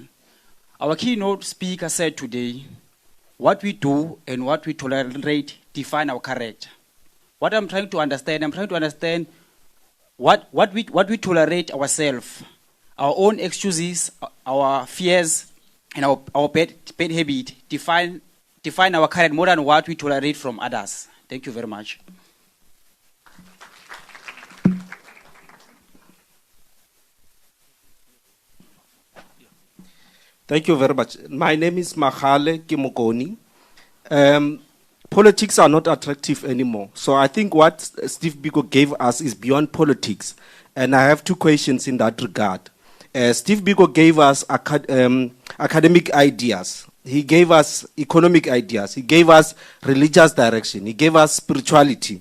Our keynote speaker said today, what we do and what we tolerate define our character. What I'm trying to understand, what we tolerate ourselves, our own excuses, our fears, and our bad habit define our character more than what we tolerate from others. Thank you very much. Thank you very much. My name is Mahale Kimokoni. Politics are not attractive anymore. So I think what Steve Biko gave us is beyond politics. And I have two questions in that regard. Steve Biko gave us academic ideas. He gave us economic ideas. He gave us religious direction. He gave us spirituality.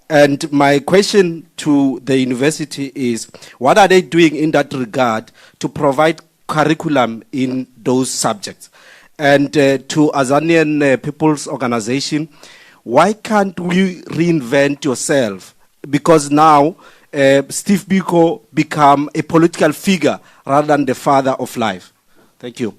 And my question to the university is, what are they doing in that regard to provide curriculum in those subjects? And to Azanian People's Organization, why can't we reinvent yourself? Because now Steve Biko become a political figure rather than the father of life. Thank you.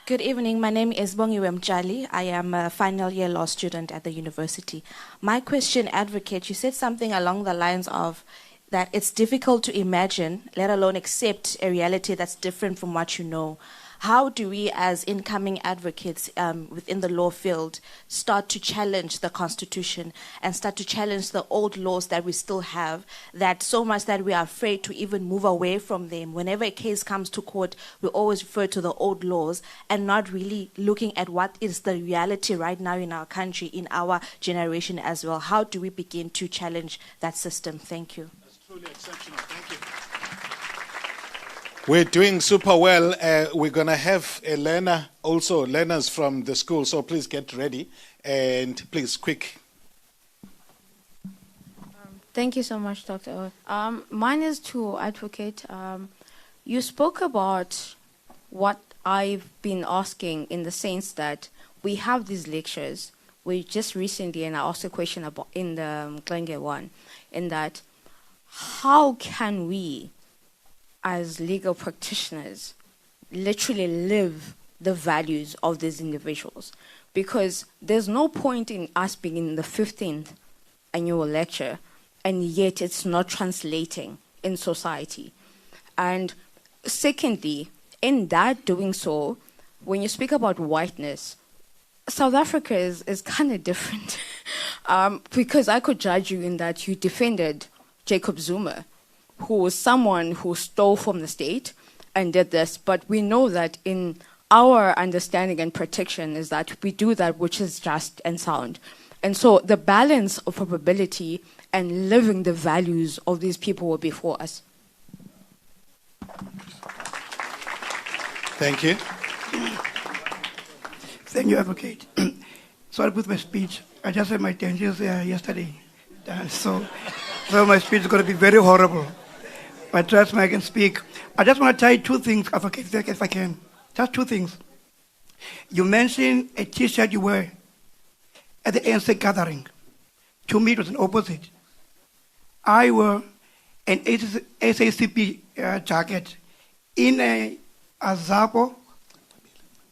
Good evening. My name is Bongiwe Mjali. I am a final year law student at the university. My question, Advocate, you said something along the lines of that it's difficult to imagine, let alone accept, a reality that's different from what you know. How do we, as incoming advocates within the law field, start to challenge the Constitution and start to challenge the old laws that we still have, that so much that we are afraid to even move away from them? Whenever a case comes to court, we always refer to the old laws and not really looking at what is the reality right now in our country, in our generation as well. How do we begin to challenge that system? Thank you. Truly exceptional. Thank you. We're doing super well. We're going to have a learner, also learners from the school, so please get ready. And please, quick. Thank you so much, Dr. Mine is to Advocate. You spoke about what I've been asking, in the sense that we have these lectures. We just recently, and I asked a question about in the Gqeberha one, in that how can we, as legal practitioners, literally live the values of these individuals? Because there's no point in us being in the 15th annual lecture, and yet it's not translating in society. And secondly, in that doing so, when you speak about whiteness, South Africa is kind of different. Because I could judge you in that you defended Jacob Zuma, who was someone who stole from the state and did this. But we know that in our understanding and protection is that we do that which is just and sound. And so the balance of probability and living the values of these people were before us. Thank you. Thank you, Advocate. Sorry with my speech. I just had my dentures yesterday. So my speech is going to be very horrible. But trust me, I can speak. I just want to tell you two things, Advocate, if I can. Just two things. You mentioned a T-shirt you wear at the ANC gathering. To me, it was an opposite. I wore an SACP jacket in a AZAPO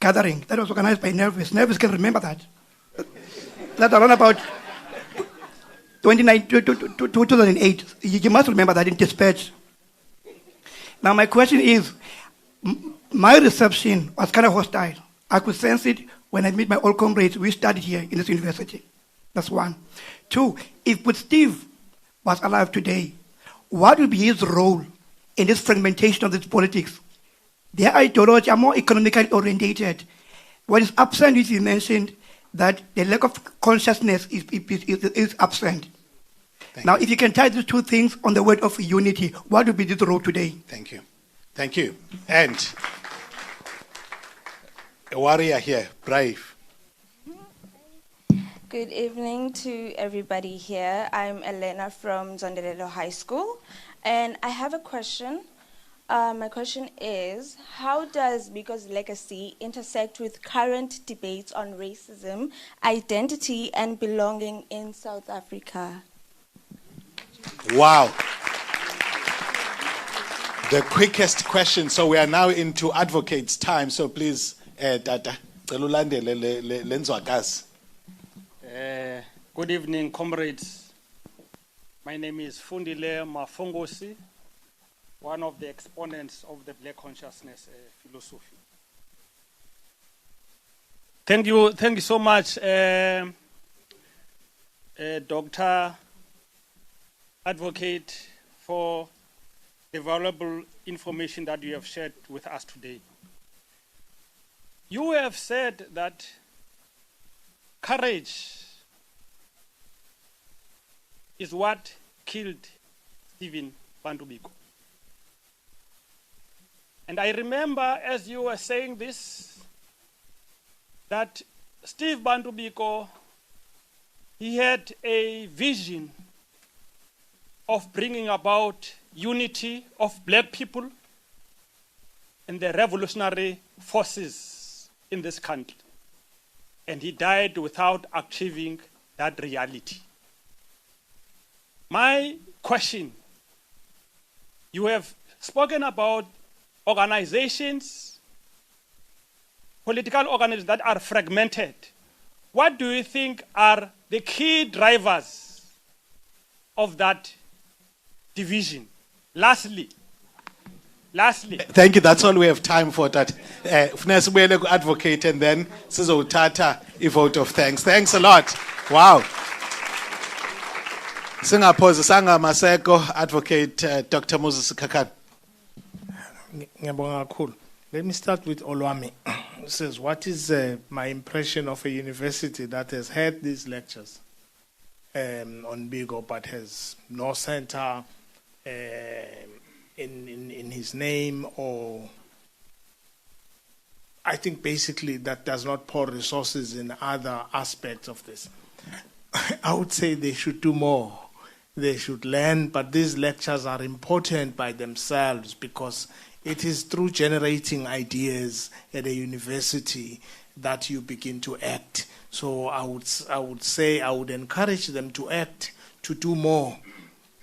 gathering that was organized by Nervis. Nervis can remember that. That's around about 2008. You must remember that in dispatch. Now my question is, my reception was kind of hostile. I could sense it when I met my old comrades. We studied here in this university. That's one. Two, if Steve was alive today, what would be his role in this fragmentation of this politics? Their ideology are more economically orientated. What is absent is you mentioned that the lack of consciousness is absent. Now, if you can tie these two things on the word of unity, what would be this role today? Thank you. Thank you. And a warrior here, brave. Good evening to everybody here. I'm Elena from Zondelelo High School, and I have a question. My question is, how does Biko's legacy intersect with current debates on racism, identity, and belonging in South Africa? Wow. The quickest question. So we are now into advocates' time. So please, Tata, good evening, comrades. My name is Fundile Mafongosi, one of the exponents of the Black Consciousness philosophy. Thank you so much, Dr. Advocate, for the valuable information that you have shared with us today. You have said that courage is what killed Stephen Bantu Biko. And I remember as you were saying this, that Steve Bantu Biko, he had a vision of bringing about unity of black people and the revolutionary forces in this country. And he died without achieving that reality. My question, you have spoken about organizations, political organizations that are fragmented. What do you think are the key drivers of that division? Lastly. Thank you. That's all we have time for. That advocate, and then Sizotata, a vote of thanks. Thanks a lot. Wow. Singapore, Sanga Maseko, advocate Dr. Muzi Skhakhane. Let me start with Olwami. It says, what is my impression of a university that has had these lectures on Biko but has no center in his name, or I think basically that does not pour resources in other aspects of this. I would say they should do more. They should learn, but these lectures are important by themselves because it is through generating ideas at a university that you begin to act. So I would say I would encourage them to act, to do more,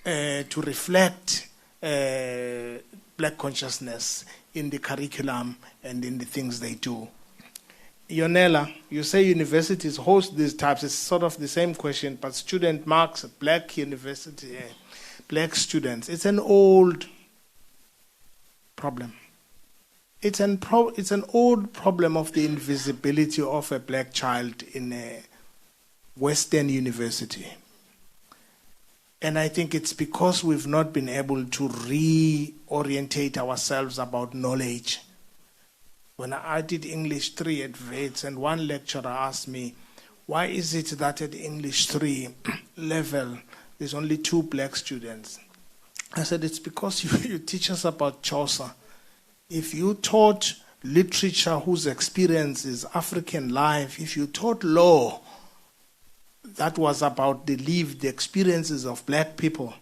to reflect black consciousness in the curriculum and in the things they do. Yonela, you say universities host these types. It's sort of the same question, but student marks at black university, black students. It's an old problem. It's an old problem of the invisibility of a black child in a Western university. And I think it's because we've not been able to reorientate ourselves about knowledge. When I did English 3 at Wits, and one lecturer asked me, why is it that at English 3 level, there's only 2 black students? I said, it's because you teach us about Chaucer. If you taught literature whose experience is African life, if you taught law, that was about the lived experiences of black people.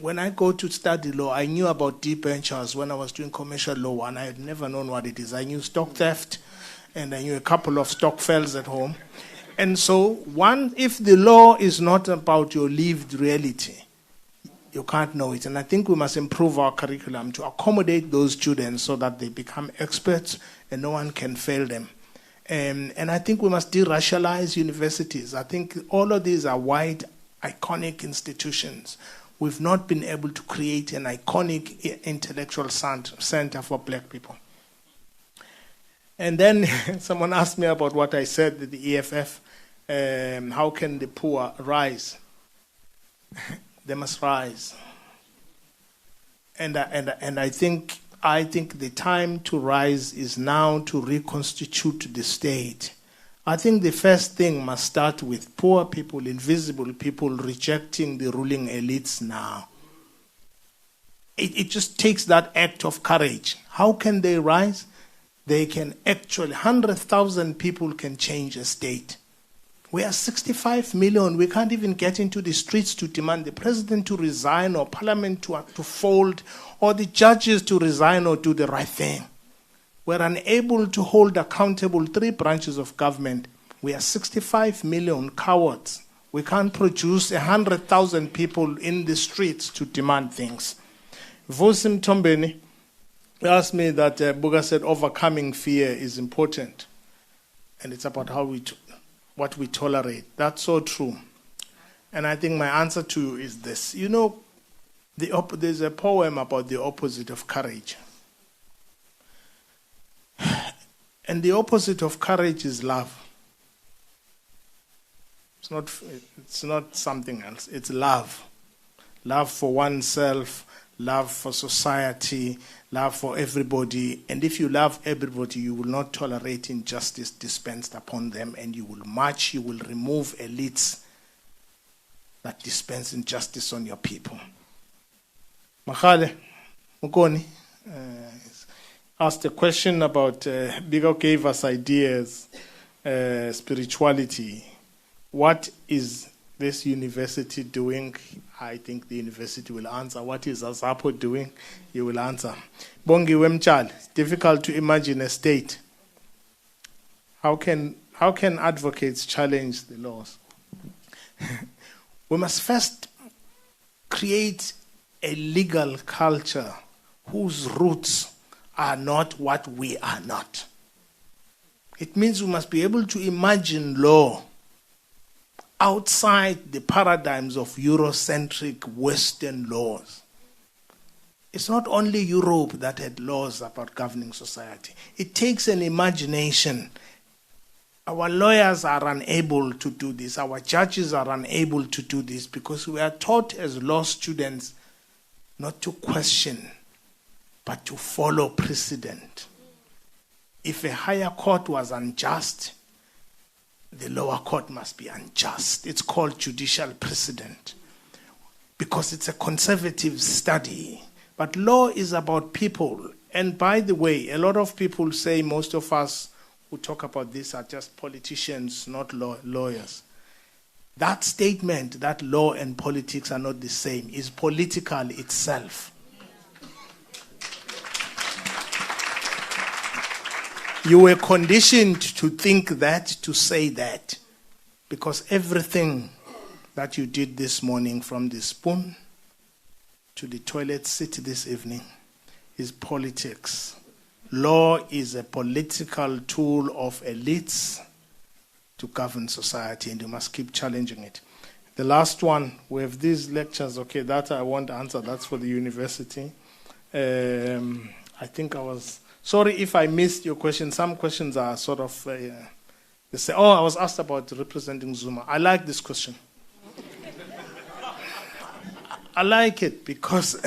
When I go to study law, I knew about debentures when I was doing commercial law, and I had never known what it is. I knew stock theft, and I knew a couple of stock fells at home. And so, if the law is not about your lived reality, you can't know it. And I think we must improve our curriculum to accommodate those students so that they become experts and no one can fail them. And I think we must de-racialize universities. I think all of these are white, iconic institutions. We've not been able to create an iconic intellectual center for black people. And then someone asked me about what I said at the EFF. How can the poor rise? They must rise. And I think the time to rise is now to reconstitute the state. I think the first thing must start with poor people, invisible people rejecting the ruling elites now. It just takes that act of courage. How can they rise? They can actually, 100,000 people can change a state. We are 65 million. We can't even get into the streets to demand the president to resign or parliament to fold or the judges to resign or do the right thing. We're unable to hold accountable 3 branches of government. We are 65 million cowards. We can't produce 100,000 people in the streets to demand things. Vosim Tombeni asked me that Buga said overcoming fear is important. And it's about what we tolerate. That's so true. And I think my answer to you is this. You know, there's a poem about the opposite of courage. And the opposite of courage is love. It's not something else. It's love. Love for oneself, love for society, love for everybody. And if you love everybody, you will not tolerate injustice dispensed upon them, and you will march, you will remove elites that dispense injustice on your people. Mahale Mukoni asked a question about, Biko gave us ideas, spirituality. What is this university doing? I think the university will answer. What is AZAPO doing? You will answer. Bongi Wemchal, it's difficult to imagine a state. How can advocates challenge the laws? We must first create a legal culture whose roots are not what we are not. It means we must be able to imagine law outside the paradigms of Eurocentric Western laws. It's not only Europe that had laws about governing society. It takes an imagination. Our lawyers are unable to do this. Our judges are unable to do this because we are taught as law students not to question, but to follow precedent. If a higher court was unjust, the lower court must be unjust. It's called judicial precedent because it's a conservative study. But law is about people. And by the way, a lot of people say most of us who talk about this are just politicians, not lawyers. That statement that law and politics are not the same is political itself. You were conditioned to think that, to say that, because everything that you did this morning, from the spoon to the toilet seat this evening, is politics. Law is a political tool of elites to govern society, and you must keep challenging it. The last one, we have these lectures, okay, that I won't answer, that's for the university. I think I was, sorry if I missed your question. Some questions are sort of, they say, oh, I was asked about representing Zuma. I like this question. I like it because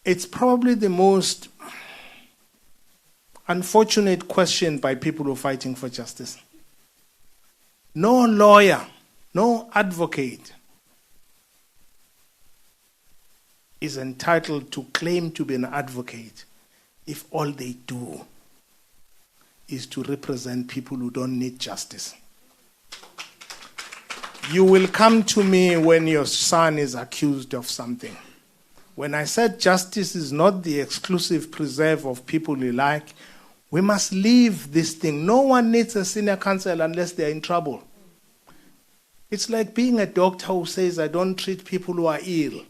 it's probably the most unfortunate question by people who are fighting for justice. No lawyer, no advocate is entitled to claim to be an advocate if all they do is to represent people who don't need justice. You will come to me when your son is accused of something. When I said justice is not the exclusive preserve of people you like, we must leave this thing. No one needs a senior counsel unless they're in trouble. It's like being a doctor who says, I don't treat people who are ill.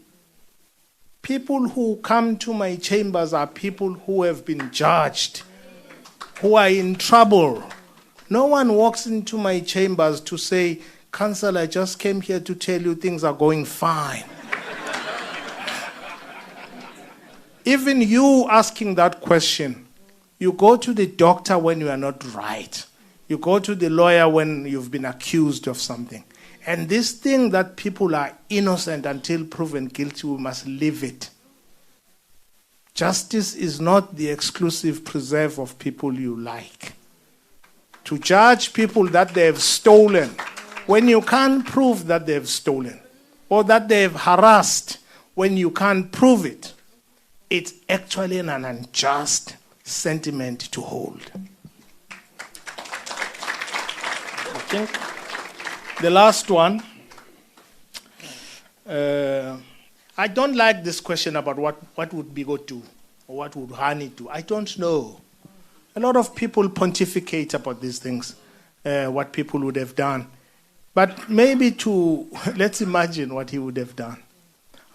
People who come to my chambers are people who have been judged, who are in trouble. No one walks into my chambers to say, Counsel, I just came here to tell you things are going fine. Even you asking that question, you go to the doctor when you are not right. You go to the lawyer when you've been accused of something. And this thing that people are innocent until proven guilty, we must leave it. Justice is not the exclusive preserve of people you like. To judge people that they have stolen, when you can't prove that they have stolen, or that they have harassed, when you can't prove it, it's actually an unjust sentiment to hold. I think the last one, I don't like this question about what would Biko do, or what would Hani do. I don't know. A lot of people pontificate about these things, what people would have done. But maybe let's imagine what he would have done.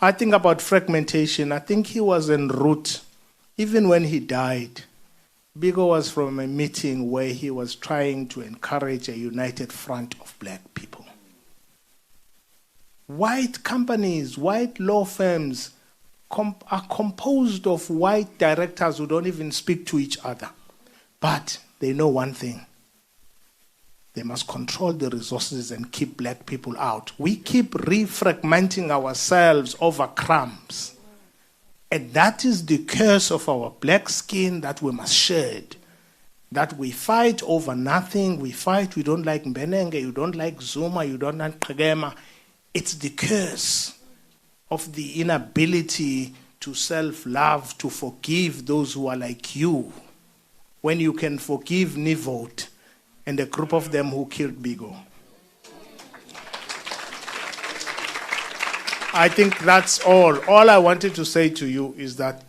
I think about fragmentation. I think he was en route. Even when he died, Biko was from a meeting where he was trying to encourage a united front of black people. White companies, white law firms are composed of white directors who don't even speak to each other. But they know one thing. They must control the resources and keep black people out. We keep refragmenting ourselves over crumbs. And that is the curse of our black skin that we must shed. That we fight over nothing. We fight, we don't like Mbenenge, you don't like Zuma, you don't like Gqeberha. It's the curse of the inability to self-love, to forgive those who are like you. When you can forgive Nivot and a group of them who killed Biko. I think that's all. All I wanted to say to you is that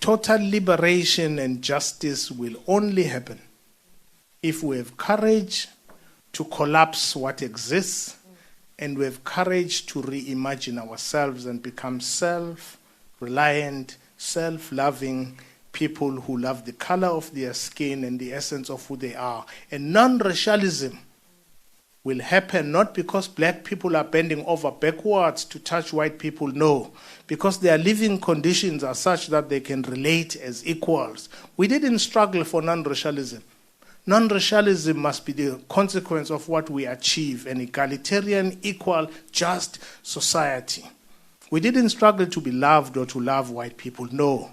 total liberation and justice will only happen if we have courage to collapse what exists, and we have courage to reimagine ourselves and become self-reliant, self-loving people who love the color of their skin and the essence of who they are. And non-racialism will happen not because black people are bending over backwards to touch white people, no, because their living conditions are such that they can relate as equals. We didn't struggle for non-racialism. Non-racialism must be the consequence of what we achieve, an egalitarian, equal, just society. We didn't struggle to be loved or to love white people, no.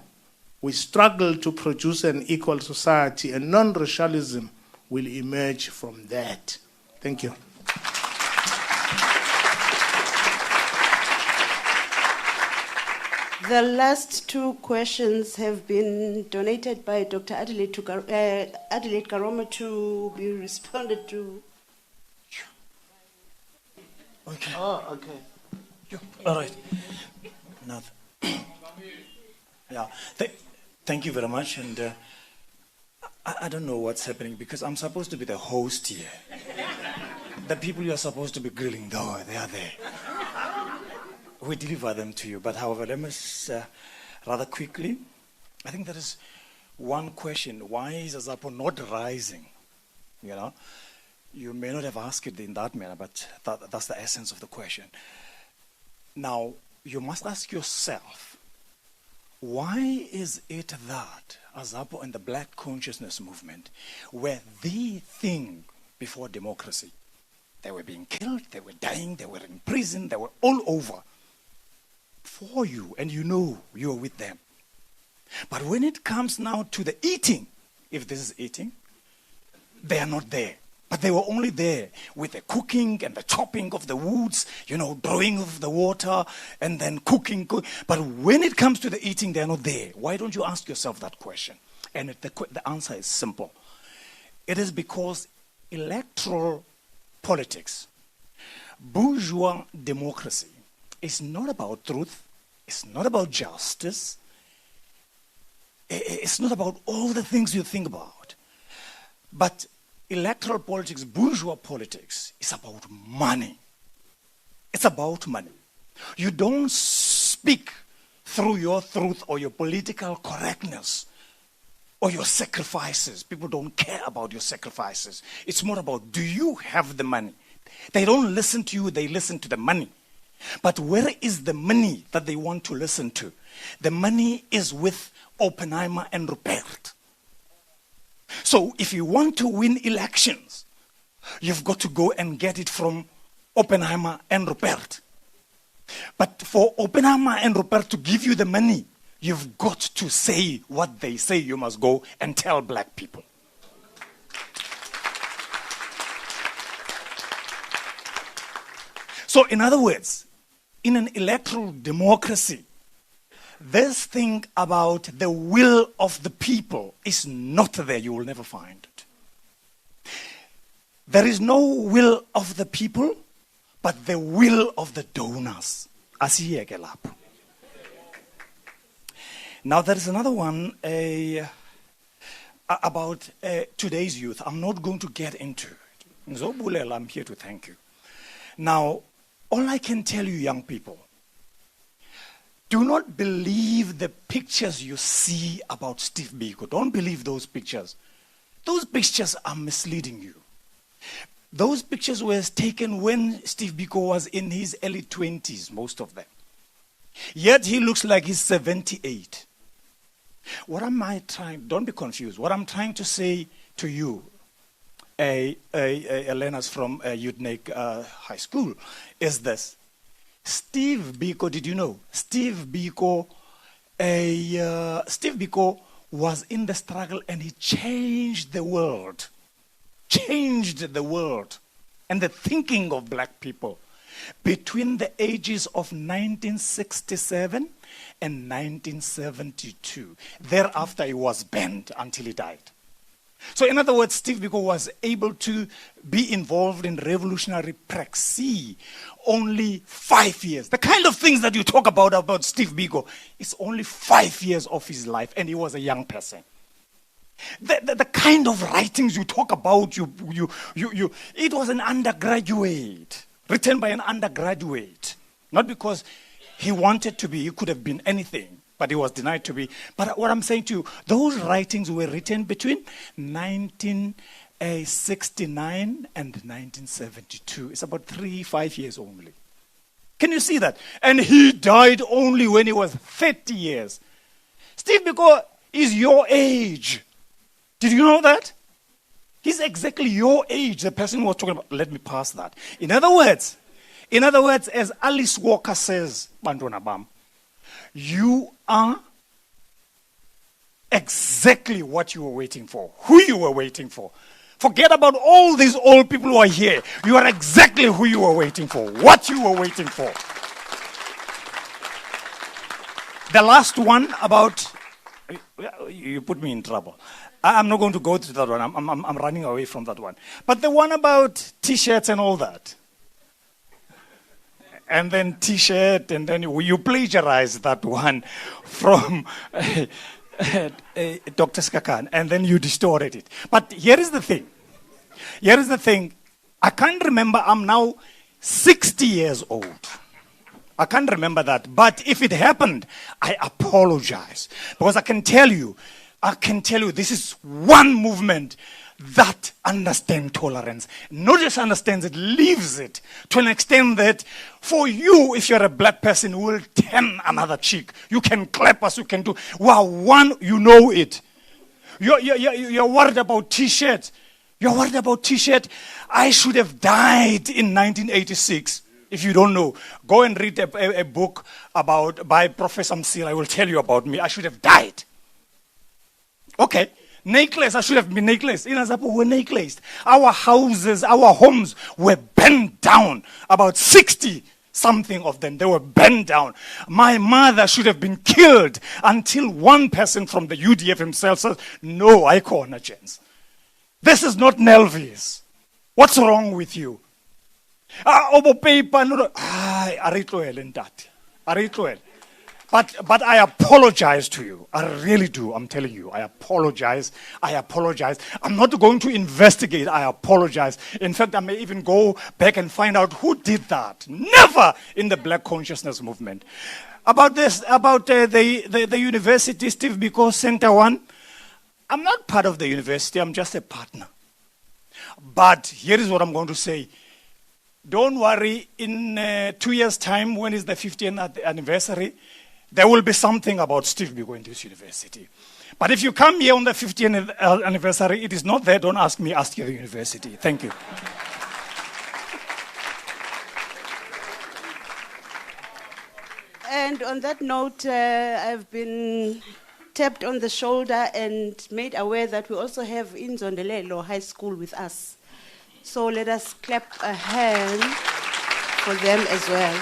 We struggle to produce an equal society, and non-racialism will emerge from that. Thank you. The last two questions have been donated by Dr. Adelaide Karoma to be responded to. Okay. Oh, okay. All right. Yeah. Thank you very much. And I don't know what's happening because I'm supposed to be the host here. The people you're supposed to be grilling, though, they are there. We deliver them to you. But however, let me rather quickly, I think there is one question. Why is AZAPO not rising? You know, you may not have asked it in that manner, but that's the essence of the question. Now, you must ask yourself, why is it that AZAPO and the Black Consciousness Movement were the thing before democracy? They were being killed, they were dying, they were in prison, they were all over for you, and you know you're with them. But when it comes now to the eating, if this is eating, they are not there. But they were only there with the cooking and the chopping of the woods, you know, drawing of the water and then cooking. But when it comes to the eating, they're not there. Why don't you ask yourself that question? And the answer is simple. It is because electoral politics, bourgeois democracy, is not about truth, it's not about justice, it's not about all the things you think about. But electoral politics, bourgeois politics, is about money. It's about money. You don't speak through your truth or your political correctness or your sacrifices. People don't care about your sacrifices. It's more about, do you have the money? They don't listen to you, they listen to the money. But where is the money that they want to listen to? The money is with Oppenheimer and Rupert. So if you want to win elections, you've got to go and get it from Oppenheimer and Rupert. But for Oppenheimer and Rupert to give you the money, you've got to say what they say you must go and tell black people. So in other words, in an electoral democracy, this thing about the will of the people is not there. You will never find it. There is no will of the people, but the will of the donors. Now there is another one about today's youth. I'm not going to get into it. I'm here to thank you. Now, all I can tell you, young people, do not believe the pictures you see about Steve Biko. Don't believe those pictures. Those pictures are misleading you. Those pictures were taken when Steve Biko was in his early 20s, most of them. Yet he looks like he's 78. What am I trying? Don't be confused. What I'm trying to say to you, Elena's from Udnek High School, is this. Steve Biko, did you know? Steve Biko was in the struggle and he changed the world. Changed the world and the thinking of black people between the ages of 1967 and 1972. Thereafter, he was banned until he died. So in other words, Steve Biko was able to be involved in revolutionary praxis only 5 years. The kind of things that you talk about Steve Biko, it's only 5 years of his life, and he was a young person. The kind of writings you talk about, it was an undergraduate, written by an undergraduate. Not because he wanted to be, he could have been anything, but he was denied to be. But what I'm saying to you, those writings were written between 1969 and 1972. It's about 3-5 years only. Can you see that? And he died only when he was 30 years. Steve Biko is your age. Did you know that? He's exactly your age, the person who was talking about. Let me pass that. In other words, as Alice Walker says, Bantwana Bam, you are exactly what you were waiting for, who you were waiting for. Forget about all these old people who are here. You are exactly who you were waiting for, what you were waiting for. The last one about, you put me in trouble. I'm not going to go to that one. I'm running away from that one. But the one about T-shirts and all that. And then T-shirt, and then you plagiarize that one from Dr. Skhakhane, and then you distorted it. But here is the thing. Here is the thing. I can't remember, I'm now 60 years old. I can't remember that. But if it happened, I apologize. Because I can tell you, this is one movement that understands tolerance. Not just understands it, lives it. To an extent that for you, if you're a black person, you will turn another cheek. You can clap us, you can do, wow, one, you know it. You're worried about T-shirts. You're worried about T-shirt. I should have died in 1986. If you don't know, go and read a book by Professor Msila. I will tell you about me. I should have died. Okay. Necklace, I should have been necklaced. In AZAPO, we were necklaced. Our houses, our homes were burned down. About 60-something of them, they were burned down. My mother should have been killed until one person from the UDF himself says, no, I can't, chance. This is not Nelvis. What's wrong with you? But I apologize to you. I really do. I'm telling you. I apologize. I'm not going to investigate. I apologize. In fact, I may even go back and find out who did that. Never in the Black Consciousness Movement. About the university, Steve Biko Center 1, I'm not part of the university. I'm just a partner. But here is what I'm going to say. Don't worry, in 2 years' time, when is the 50th anniversary, there will be something about Steve Biko in this university. But if you come here on the 50th anniversary, it is not there. Don't ask me, ask your university. Thank you. And on that note, I've been tapped on the shoulder and made aware that we also have in Zondelelo High School with us. So let us clap a hand for them as well.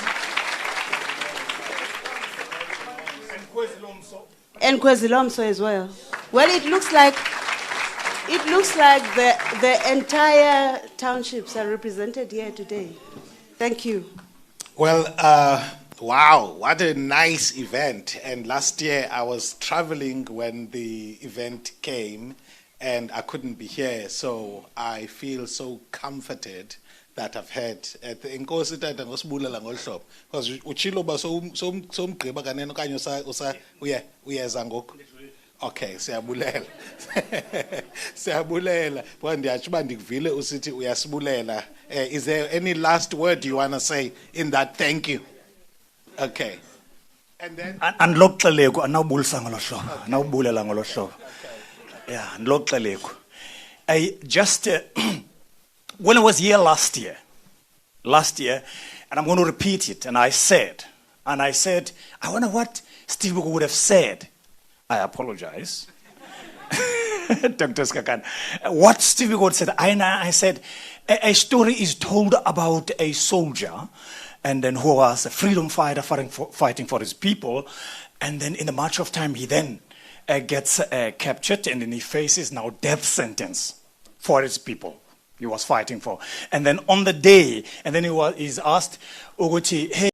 And Kwezilomso as well. Well, it looks like the entire townships are represented here today. Thank you. Well, wow, what a nice event. And last year I was traveling when the event came and I couldn't be here. So I feel so comforted that I've had at the Inkosi Tata ngosibulela ngolhlobo because uchilo ba so Gqeberha kanene okanye uyeza ngoku. Okay, siyabulela. Siyabulela. Because ndiyatsho uba ndikuvile usithi uyasibulela. Is there any last word you want to say in that thank you? Okay. And then Andloxeleko anawubulisa ngolo hlobo. Anawubulela ngolo hlobo. Yeah, andloxeleko. I just when I was here last year, and I'm going to repeat it, and I said, I wonder what Steve Biko would have said. I apologize. Dr. Skhakhane. What Steve Biko said, I said, a story is told about a soldier, and then who was a freedom fighter fighting for his people, and then in the march of time, he then gets captured, and then he faces now death sentence for his people he was fighting for. And then on the day, and then he's asked, Uguti, hey,